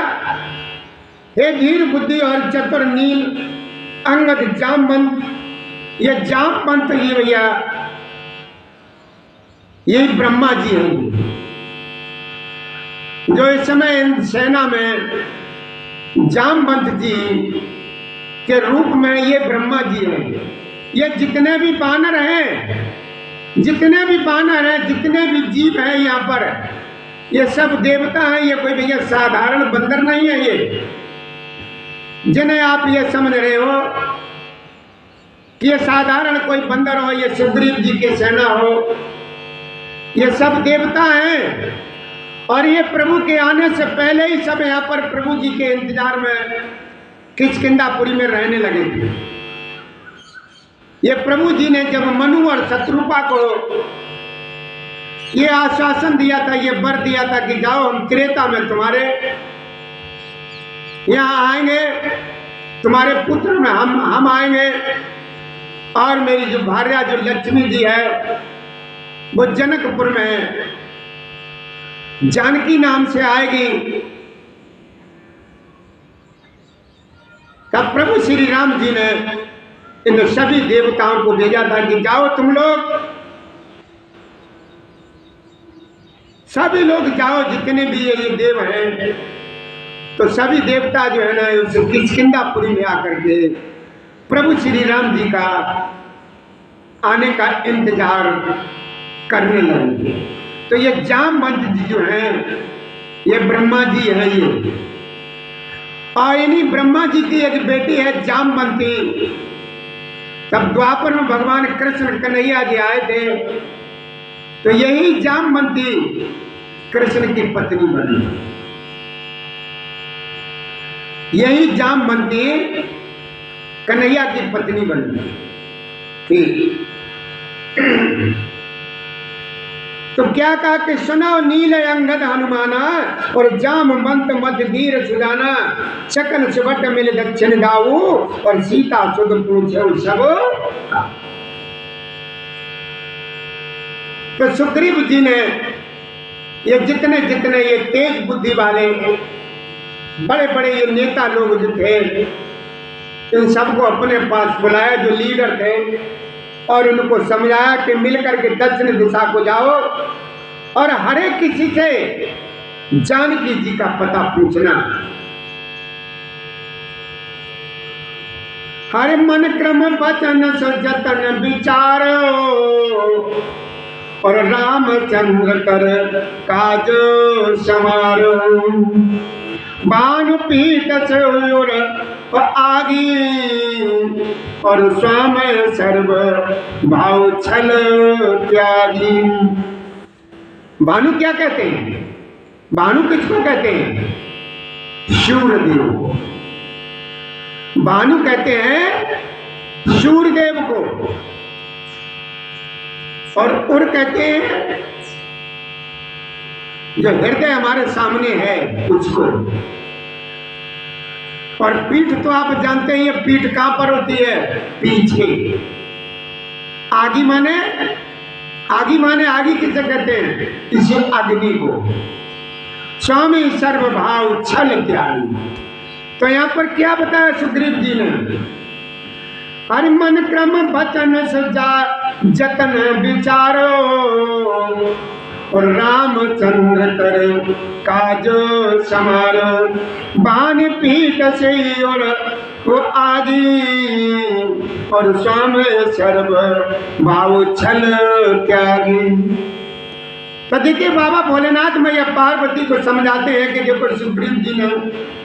हे धीर बुद्धि और चतुर नील अंगद जामवंत, ये जामवंत ही भैया यही ब्रह्मा जी हैं जो इस समय इन सेना में जामवंत जी के रूप में ये ब्रह्मा जी हैं। ये जितने भी बानर हैं, जितने भी बानर हैं, जितने भी जीव हैं यहाँ पर, ये सब देवता हैं। ये कोई भैया साधारण बंदर नहीं है। ये जिन्हें आप ये समझ रहे हो कि ये साधारण कोई बंदर हो, ये सुग्रीव जी की सेना हो, ये सब देवता हैं। और ये प्रभु के आने से पहले ही सब यहाँ पर प्रभु जी के इंतजार में किष्किंधापुरी में रहने लगे थे। ये प्रभु जी ने जब मनु और शत्रुपा को ये आश्वासन दिया था, ये वर दिया था कि जाओ हम त्रेता में तुम्हारे यहाँ आएंगे, तुम्हारे पुत्र में हम आएंगे, और मेरी जो भार्या जो लक्ष्मी जी है वो जनकपुर में जानकी नाम से आएगी। तब प्रभु श्री राम जी ने इन सभी देवताओं को भेजा था कि जाओ तुम लोग, सभी लोग जाओ, जितने भी ये देव हैं। तो सभी देवता जो है ना उस किष्किंधापुरी में आकर के प्रभु श्री राम जी का आने का इंतजार करने लगे। तो ये जामवंत जी जो हैं, ये ब्रह्मा जी है। ये और इन्हीं ब्रह्मा जी की एक बेटी है जामवंती। तब द्वापर में भगवान कृष्ण कन्हैया जी आए थे, तो यही जामवंती कृष्ण की पत्नी बनी। यही जामवंती कन्हैया की पत्नी बनी। ठीक। तो क्या कहा कि सुनो नील अंगद हनुमाना और जामवंत मध्य धीर सुजाना, सकल सुबट मिल दक्षिण गाऊ और सीता सुध पूछे सब। तो सुग्रीव जी ने ये जितने जितने ये तेज बुद्धि वाले बड़े बड़े ये नेता लोग जो थे, इन सबको अपने पास बुलाया, जो लीडर थे, और उनको समझाया कि मिलकर के दक्षिण दिशा को जाओ और हर एक किसी से जानकी जी का पता पूछना। हर मन क्रम वचन सजतन विचारो और रामचंद्र कर काज समारो। भानु पीठ से आगी और स्वामी सर्व भाव छल त्यागी। भानु क्या कहते हैं? भानु किसको कहते हैं? शूरदेव। भानु कहते हैं शूरदेव को, और उर कहते हैं जो हृदय हमारे सामने है उसको। और पीठ तो आप जानते हैं, ये पीठ कहां पर होती है? पीछे। आगी माने आगी किसे कहते हैं? इसे अग्नि को। स्वामी सर्वभाव छल त्यागी। तो यहाँ पर क्या बताया सुग्रीव जी ने? हर मन क्रम वचन सजा जतन विचारो और रामचंद्र कर काज समारो। बान पीठ से और वो आदि और स्वामी सर्व भाव छल त्यागी। तो देखिए बाबा भोलेनाथ में यह पार्वती को समझाते हैं कि देखो सुग्रीव जी ने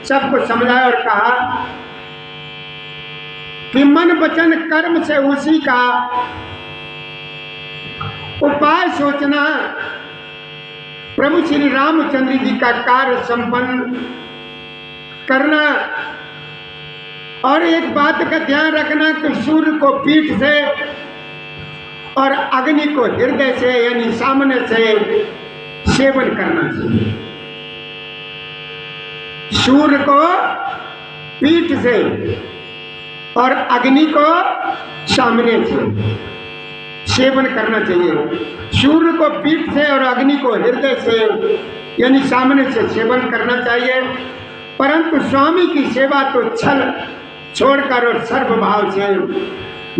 सबको समझाया और कहा कि मन वचन कर्म से उसी का उपाय सोचना, प्रभु श्री रामचंद्र जी का कार्य संपन्न करना। और एक बात का ध्यान रखना कि सूर्य को पीठ से और अग्नि को हृदय से यानी सामने से सेवन करना चाहिए। सूर्य को पीठ से और अग्नि को सामने से सेवन करना चाहिए। सूर्य को पीठ से और अग्नि को हृदय से यानी सामने से सेवन करना चाहिए। परंतु स्वामी की सेवा तो छल छोड़कर और सर्वभाव से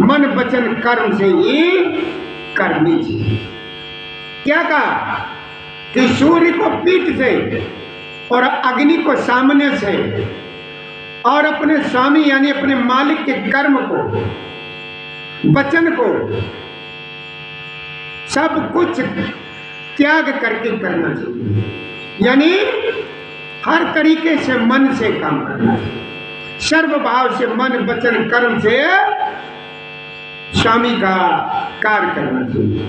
मन वचन कर्म से ही करनी चाहिए। क्या कहा कि सूर्य को पीठ से और अग्नि को सामने से और अपने स्वामी यानी अपने मालिक के कर्म को, वचन को, सब कुछ त्याग करके करना चाहिए। यानी हर तरीके से मन से काम करना चाहिए, सर्व भाव से मन वचन कर्म से स्वामी का कार्य करना चाहिए।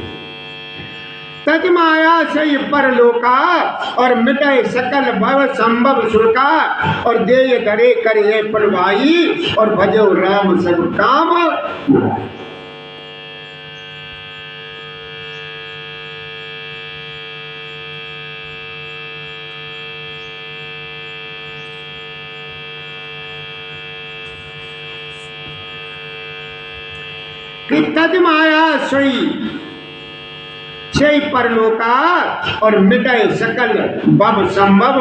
तज माया से परलोका और मिटाए सकल भव संभव सुरका और देय धरे करे पलवाई और भजो राम सब काम। तज माया सोई छई परलोका और मिटाए सकल भव संभव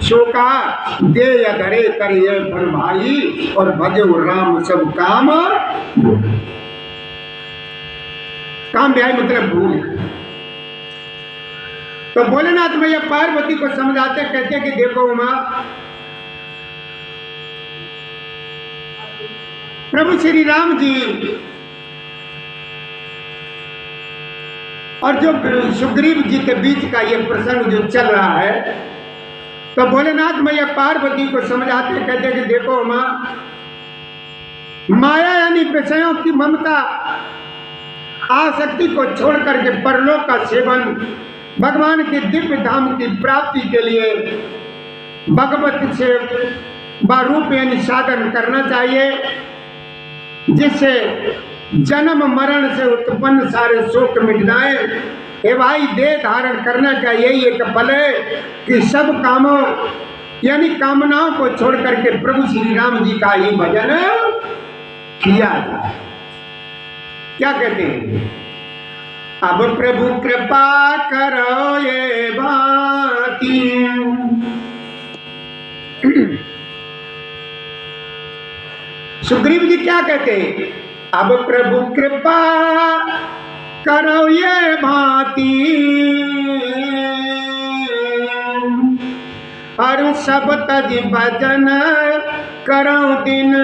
शोका देय धरे करिए फल भाई और भजो राम सब काम। काम भाई मतलब भूल। तो भोलेनाथ भैया पार्वती को समझाते कहते कि देखो उमा, प्रभु श्री राम जी और जो सुग्रीव जी के बीच का ये प्रसंग जो चल रहा है, तो भोलेनाथ मैया पार्वती को समझाते कहते कि देखो माँ, माया यानी विषयों की ममता आसक्ति को छोड़ करके परलोक का सेवन, भगवान के दिव्य धाम की प्राप्ति के लिए भगवत से बारूप यानी साधन करना चाहिए, जिससे जन्म मरण से उत्पन्न सारे शोक मिट जाए। हे भाई, देह धारण करना का यही एक फल है कि सब कामों यानी कामनाओं को छोड़ करके प्रभु श्री राम जी का ही भजन किया जाए। क्या कहते हैं? अब प्रभु कृपा करो ये भांति। सुग्रीव जी क्या कहते हैं? अब प्रभु कृपा करो ये भांति, हर सब तज भजन करो दिन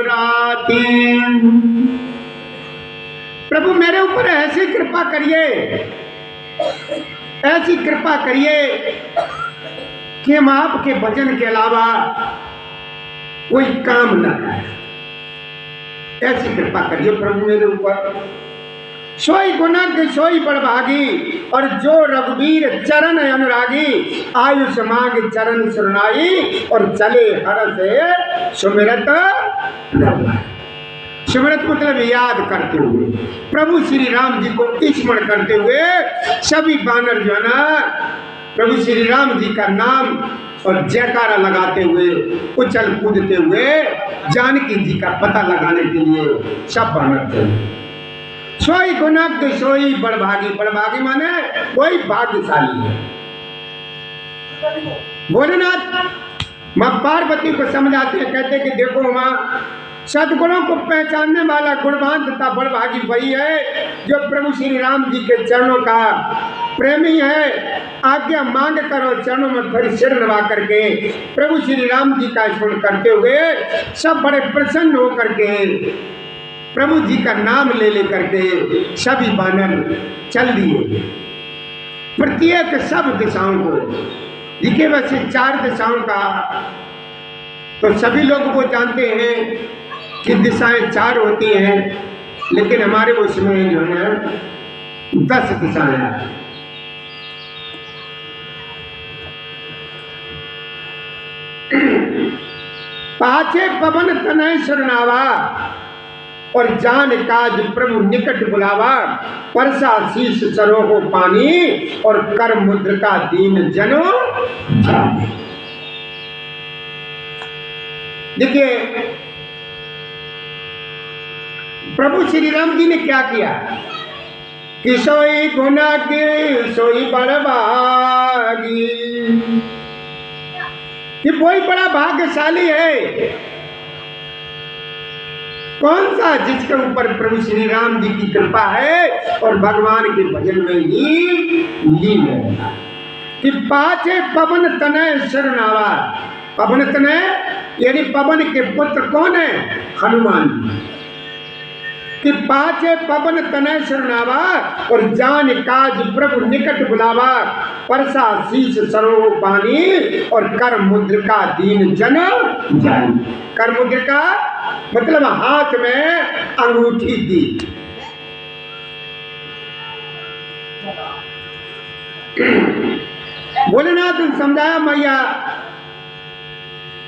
राती। प्रभु मेरे ऊपर ऐसी कृपा करिए, ऐसी कृपा करिए कि हम आपके भजन के अलावा कोई काम न करें। ऐसी कृपा करिए प्रभु मेरे ऊपर। सोई गुणक सोई बड़भागी और जो रघुवीर चरण अनुरागी, आयुष मांग चरण सुरनाई और चले हर से सुमिरत। सुमिरत मतलब याद करते हुए, प्रभु श्री राम जी को स्मरण करते हुए सभी बानर जो है ना प्रभु श्री राम जी का नाम और जयकारा लगाते हुए, उछल कूदते हुए जानकी जी का पता लगाने के लिए सब बानर थे। सोई गुणक सोई बड़भागी, बड़भागी माने वही भाग्यशाली है। भोलेनाथ माँ पार्वती को समझाते हैं, कहते कि देखो माँ, सदगुणों को पहचानने वाला गुणवान तथा बड़भागी वही है जो प्रभु श्री राम जी के चरणों का प्रेमी है। आज्ञा मांग करो चरणों में फिर सिर नवा करके प्रभु श्री राम जी का स्मरण करते हुए सब बड़े प्रसन्न हो करके प्रभु जी का नाम ले ले करके सभी बानर चल दिए प्रत्येक सब दिशाओं को। दिखे वैसे 4 दिशाओं का, तो सभी लोग वो जानते हैं कि दिशाएं 4 होती हैं, लेकिन हमारे उसमें जो है 10 दिशाएं हैं। पाछे पवन तनय सुरनावा और जान काज प्रभु निकट बुलावा, परसा शीश सरो को पानी और कर मुद्र का दीन जनो। देखिए प्रभु श्री राम जी ने क्या किया कि सोई गुना के सोई बड़भागी, कि कोई बड़ा भाग्यशाली है। कौन सा? जिसके ऊपर प्रभु श्री राम जी की कृपा है और भगवान के भजन में ही लीन है। कि पाछे पवन तनय शरणावा, पवन तनय यानी पवन के पुत्र कौन है? हनुमान जी। कि पाछे पवन तनय सुरनावा और जान काज प्रभु निकट बुलावा, परसा शीश सरो पानी और कर मुद्रिका दीन जन जानी। कर मुद्रिका मतलब हाथ में अंगूठी दी। भोलेनाथ ने समझाया, मैया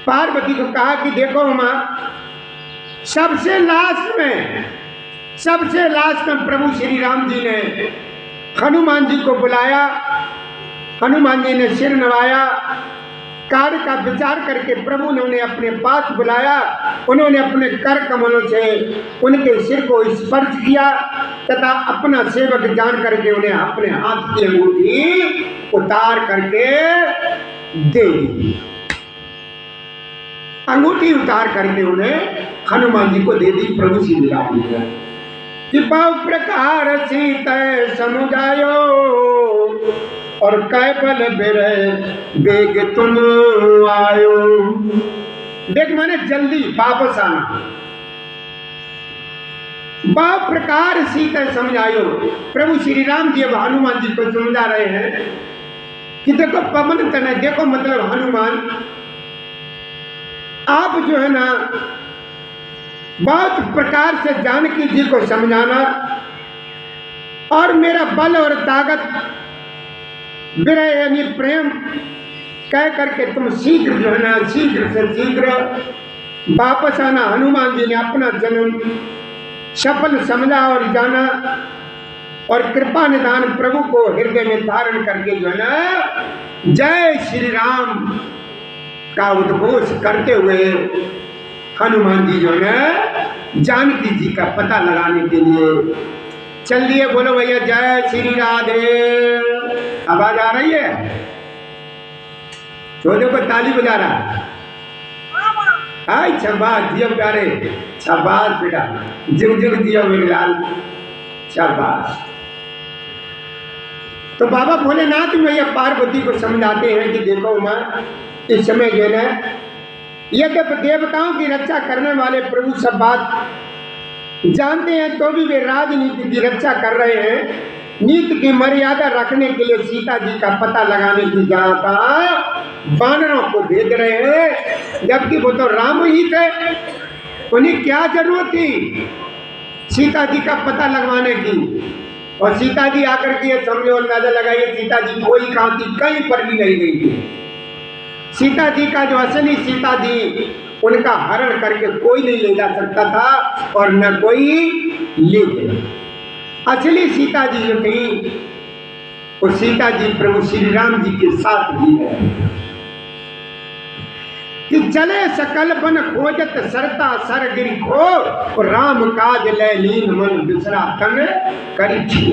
पार्वती को कहा कि देखो मां, सबसे लास्ट में प्रभु श्री राम जी ने हनुमान जी को बुलाया। हनुमान जी ने सिर नवाया, कार्य का विचार करके प्रभु ने उन्हें अपने पास बुलाया। उन्होंने अपने कर कमलों से उनके सिर को स्पर्श किया तथा अपना सेवक जान करके उन्हें अपने हाथ की अंगूठी उतार करके दे दी। अंगूठी उतार करके उन्हें हनुमान जी को दे दी प्रभु श्री राम जी ने। कि पाव प्रकार सीत समुदायो और कैबल बेरे बेग तुम आयो। देख माने जल्दी वापस आना। बाव प्रकार सीत समझायो। प्रभु श्री राम जी अब हनुमान जी को समझा रहे हैं कि देखो पवन तनय, देखो मतलब हनुमान, आप जो है ना बहुत प्रकार से जानकी जी को समझाना और मेरा बल और ताकत विरह यानी प्रेम कह करके तुम शीघ्र जो है ना, शीघ्र से शीघ्र वापस आना। हनुमान जी ने अपना जन्म सफल समझा और जाना और कृपा निधान प्रभु को हृदय में धारण करके जो है ना जय श्री राम का उद्घोष करते हुए हनुमान जी जो है जानकी जी का पता लगाने के लिए चल दिए। बोलो भैया जय श्री राधे। आवाज आ रही है? छोटे को ताली बजा रहा। हाय शाबाश जियो प्यारे, शाबाश बेटा, जुग जुग जियो मेरे लाल, शाबाश। तो बाबा भोलेनाथ भैया पार्वती को समझाते हैं कि देखो मां, इस समय जो है यद्यपि देवताओं की रक्षा करने वाले प्रभु सब बात जानते हैं तो भी वे राजनीति की रक्षा कर रहे हैं। नीति की मर्यादा रखने के लिए सीता जी का पता लगाने की जहाँ तहाँ वानरों को भेज रहे हैं, जबकि वो तो राम ही थे। उन्हें क्या जरूरत थी सीता जी का पता लगवाने की? और सीता जी आकर के ये समझो, अंदाजा लगाइए, सीता जी कोई कहाँ थी, कहीं पर भी नहीं गई थी। सीता जी का जो असली सीता जी, उनका हरण करके कोई नहीं ले जा सकता था और न कोई ले गया। असली सीता जी जो थी वो सीता जी प्रभु श्री राम जी के साथ ही है। कि चले सकल बन खोजत सरता सर गिर खो और राम काज ले लीन मन बिसरा तन करी छी।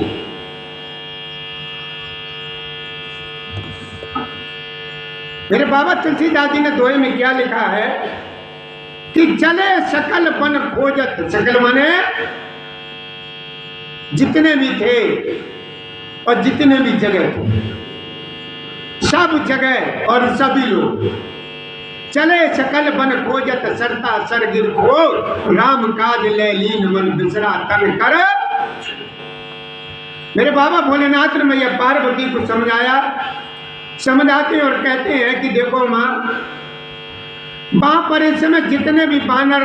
मेरे बाबा तुलसीदास जी ने दोहे में क्या लिखा है कि चले सकल बन खोजत, सकल माने जितने भी थे और जितने भी जगह थे, सब जगह और सभी लोग चले सकल बन खोजत सरता सर गिर खो राम काज ले लीन मन बिसरा तन कर। मेरे बाबा भोलेनाथ ने मैया पार्वती को समझाते और कहते हैं कि देखो मां, वहां पर इस समय जितने भी बानर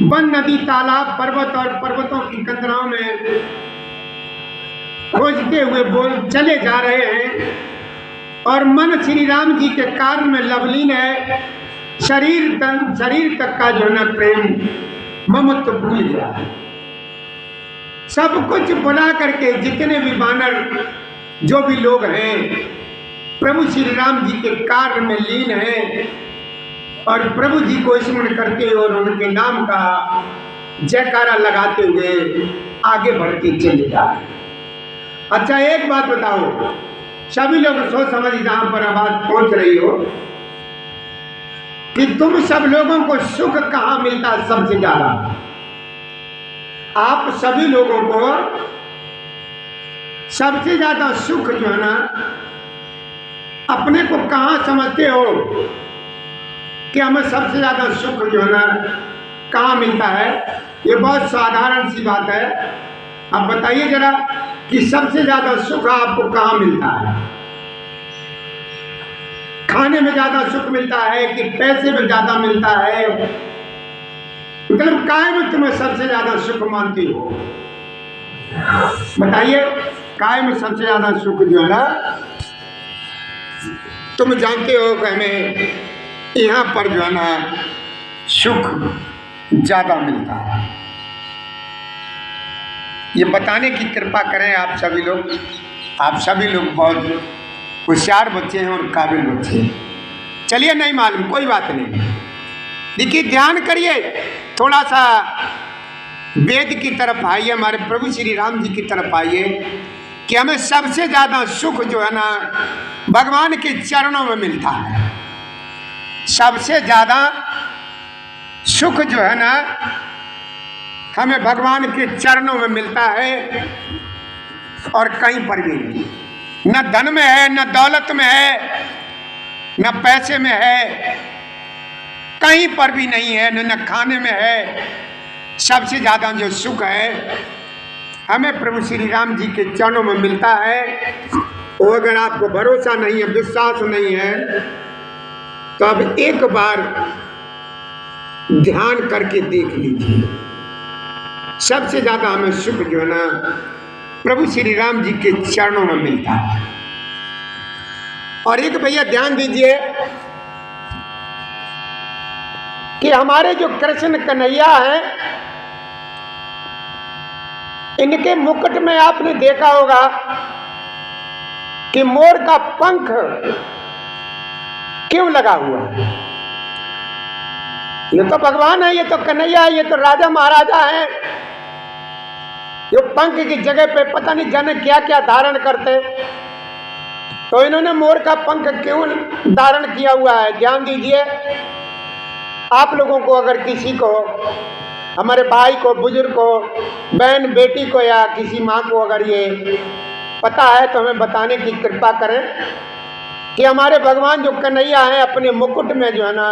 वन नदी तालाब पर्वत और पर्वतों की कंदराओं में खोजते हुए चले जा रहे हैं और मन श्री राम जी के कार्य में लवलीन है। शरीर तक का जो है प्रेम ममत्व भूल गया है। सब कुछ बुला करके जितने भी बानर जो भी लोग हैं प्रभु श्री राम जी के कार्य में लीन है और प्रभु जी को स्मरण करते और उनके नाम का जयकारा लगाते हुए आगे बढ़ते चले जा रहे। अच्छा एक बात बताओ, सभी लोग सोच समझ जहां पर आवाज पहुंच रही हो कि तुम सब लोगों को सुख कहां मिलता है सबसे ज्यादा? आप सभी लोगों को सबसे ज्यादा सुख जो है ना अपने को कहां समझते हो? कि हमें सबसे ज़्यादा सुख जो है ना कहाँ मिलता है। ये बहुत साधारण सी बात है। अब बताइए जरा कि सबसे ज़्यादा सुख आपको कहाँ मिलता है? खाने में ज़्यादा सुख मिलता है कि पैसे में ज़्यादा मिलता है? मतलब काय में तुम्हें सबसे ज़्यादा सुख मानती हो? बताइए, काय में सबसे ज़्यादा सुख जो है ना तुम जानते हो कि हमें यहाँ पर जो है ना सुख ज़्यादा मिलता है। ये बताने की कृपा करें आप सभी लोग। आप सभी लोग बहुत होशियार बच्चे हैं और काबिल बच्चे हैं। चलिए, नहीं मालूम, कोई बात नहीं। देखिए, ध्यान करिए, थोड़ा सा वेद की तरफ आइए, हमारे प्रभु श्री राम जी की तरफ आइए कि हमें सबसे ज़्यादा सुख जो है ना भगवान के चरणों में मिलता है। सबसे ज़्यादा सुख जो है ना हमें भगवान के चरणों में मिलता है और कहीं पर भी नहीं। न धन में है, न दौलत में है, न पैसे में है, कहीं पर भी नहीं है, न खाने में है। सबसे ज़्यादा जो सुख है हमें प्रभु श्री राम जी के चरणों में मिलता है। और अगर आपको भरोसा नहीं है, विश्वास नहीं है, तो अब एक बार ध्यान करके देख लीजिए। सबसे ज़्यादा हमें सुख जो है ना प्रभु श्री राम जी के चरणों में मिलता है। और एक भैया ध्यान दीजिए कि हमारे जो कृष्ण कन्हैया हैं, इनके मुकुट में आपने देखा होगा कि मोर का पंख क्यों लगा हुआ है? ये तो भगवान है, ये तो कन्हैया है, ये तो राजा महाराजा है। ये पंख की जगह पे पता नहीं जाने क्या क्या धारण करते, तो इन्होंने मोर का पंख क्यों धारण किया हुआ है? ध्यान दीजिए। आप लोगों को अगर किसी को, हमारे भाई को, बुजुर्ग को, बहन बेटी को या किसी माँ को अगर ये पता है तो हमें बताने की कृपा करें कि हमारे भगवान जो कन्हैया हैं अपने मुकुट में जो है ना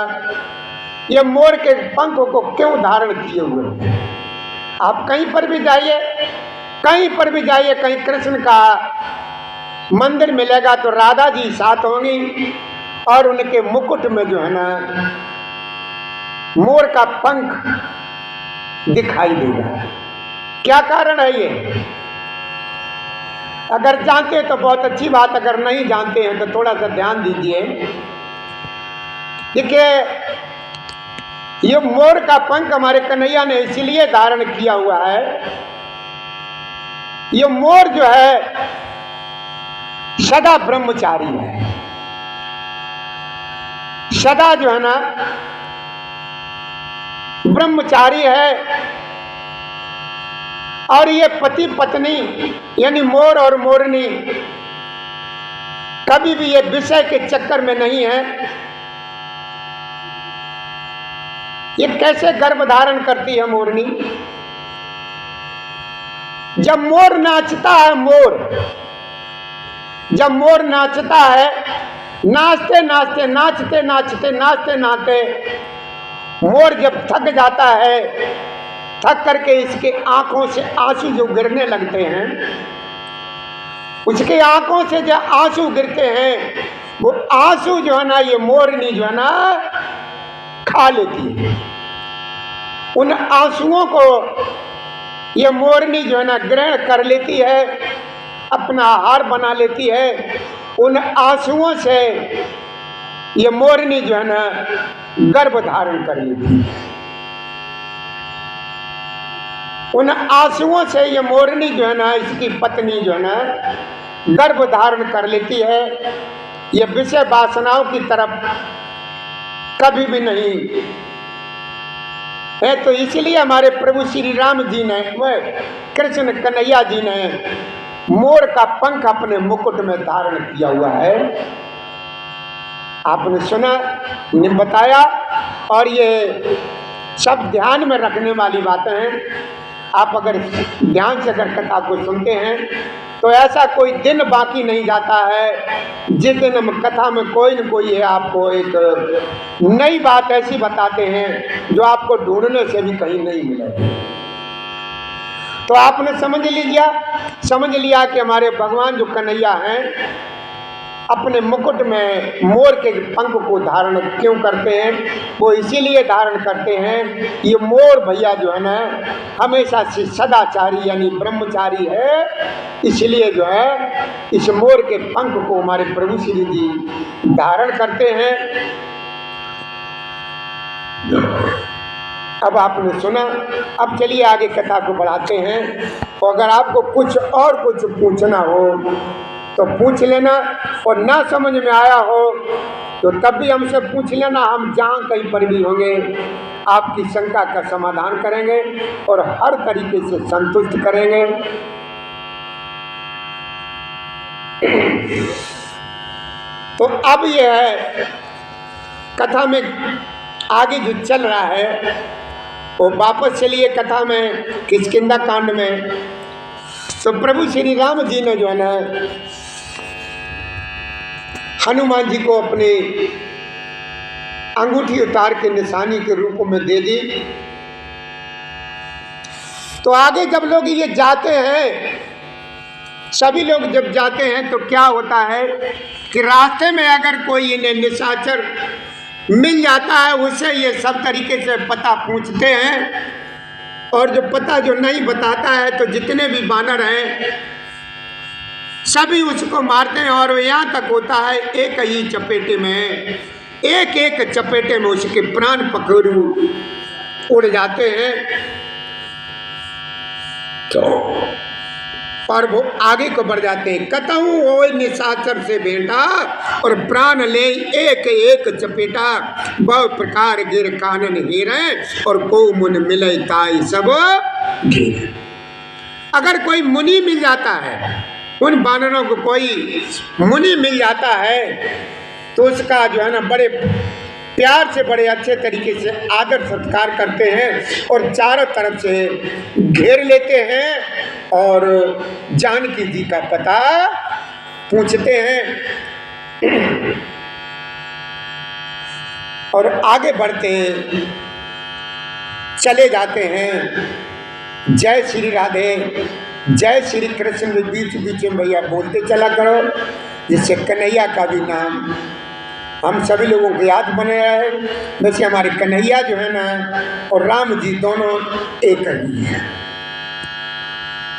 ये मोर के पंख को क्यों धारण किए हुए हैं? आप कहीं पर भी जाइए, कहीं पर भी जाइए, कहीं कृष्ण का मंदिर मिलेगा तो राधा जी साथ होंगी और उनके मुकुट में जो है ना मोर का पंख दिखाई देगा। क्या कारण है ये? अगर जानते हैं तो बहुत अच्छी बात, अगर नहीं जानते हैं तो थोड़ा सा ध्यान दीजिए। देखिए, ये मोर का पंख हमारे कन्हैया ने इसलिए धारण किया हुआ है। ये मोर जो है सदा ब्रह्मचारी है, सदा जो है ना ब्रह्मचारी है। और ये पति पत्नी यानी मोर और मोरनी कभी भी ये विषय के चक्कर में नहीं है। ये कैसे गर्भ धारण करती है मोरनी? जब मोर नाचता है, जब मोर नाचता है, नाचते नाचते नाचते नाचते नाचते नाचते मोर जब थक जाता है, थक करके इसके आंखों से आंसू जो गिरने लगते हैं, उसके आंखों से जो आंसू गिरते हैं, वो आंसू जो है ना ये मोरनी जो है ना खा लेती है। उन आंसुओं को ये मोरनी जो है ना ग्रहण कर लेती है, अपना आहार बना लेती है। उन आंसुओं से ये मोरनी जो है ना गर्भ धारण कर लेती है। उन आंसुओं से ये मोरनी जो है ना, इसकी पत्नी जो है ना गर्भ धारण कर लेती है। ये विषय वासनाओं की तरफ कभी भी नहीं है। तो इसलिए हमारे प्रभु श्री राम जी ने, वह कृष्ण कन्हैया जी ने मोर का पंख अपने मुकुट में धारण किया हुआ है। आपने सुना, ने बताया, और ये सब ध्यान में रखने वाली बातें हैं। आप अगर ध्यान से अगर कथा को सुनते हैं तो ऐसा कोई दिन बाकी नहीं जाता है जिस दिन हम कथा में कोई न कोई है आपको एक नई बात ऐसी बताते हैं जो आपको ढूंढने से भी कहीं नहीं मिलेगी। तो आपने समझ लिया कि हमारे भगवान जो कन्हैया हैं अपने मुकुट में मोर के पंख को धारण क्यों करते हैं? वो इसीलिए धारण करते हैं, ये मोर भैया जो है ना हमेशा से सदाचारी यानी ब्रह्मचारी है, इसलिए जो है इस मोर के पंख को हमारे प्रभु श्री जी धारण करते हैं। अब आपने सुना, अब चलिए आगे कथा को बढ़ाते हैं। और अगर आपको कुछ पूछना हो तो पूछ लेना, और ना समझ में आया हो तो तब भी हमसे पूछ लेना, हम जहाँ कहीं पर भी होंगे आपकी शंका का समाधान करेंगे और हर तरीके से संतुष्ट करेंगे। तो अब यह है कथा में आगे जो चल रहा है वो वापस चलिए कथा में किष्किंधा कांड में। तो प्रभु श्री राम जी ने जो है ना हनुमान जी को अपनी अंगूठी उतार के निशानी के रूप में दे दी। तो आगे जब लोग ये जाते हैं, सभी लोग जब जाते हैं तो क्या होता है कि रास्ते में अगर कोई इन्हें निशाचर मिल जाता है उससे ये सब तरीके से पता पूछते हैं, और जो पता जो नहीं बताता है तो जितने भी बानर हैं सभी उसको मारते हैं। और यहाँ तक होता है एक ही चपेटे में, एक चपेटे में उसके प्राण पखेरु उड़ जाते हैं। तो और वो आगे को बढ़ जाते हैं, कतहु हो निशाचर से भेंटा और प्राण ले एक चपेटा, बहु प्रकार गिर कानन हीरे और को मुन मिले ताई सब घेरे। अगर कोई मुनि मिल जाता है, उन बानरों को कोई मुनि मिल जाता है तो उसका जो है ना बड़े प्यार से बड़े अच्छे तरीके से आदर सत्कार करते हैं और चारों तरफ से घेर लेते हैं और जानकी जी का पता पूछते हैं और आगे बढ़ते हैं, चले जाते हैं। जय श्री राधे, जय श्री कृष्ण बीच बीच में भैया बोलते चला करो, जिससे कन्हैया का भी नाम हम सभी लोगों को याद बने रहे। वैसे हमारे कन्हैया जो है ना और राम जी दोनों एक ही हैं।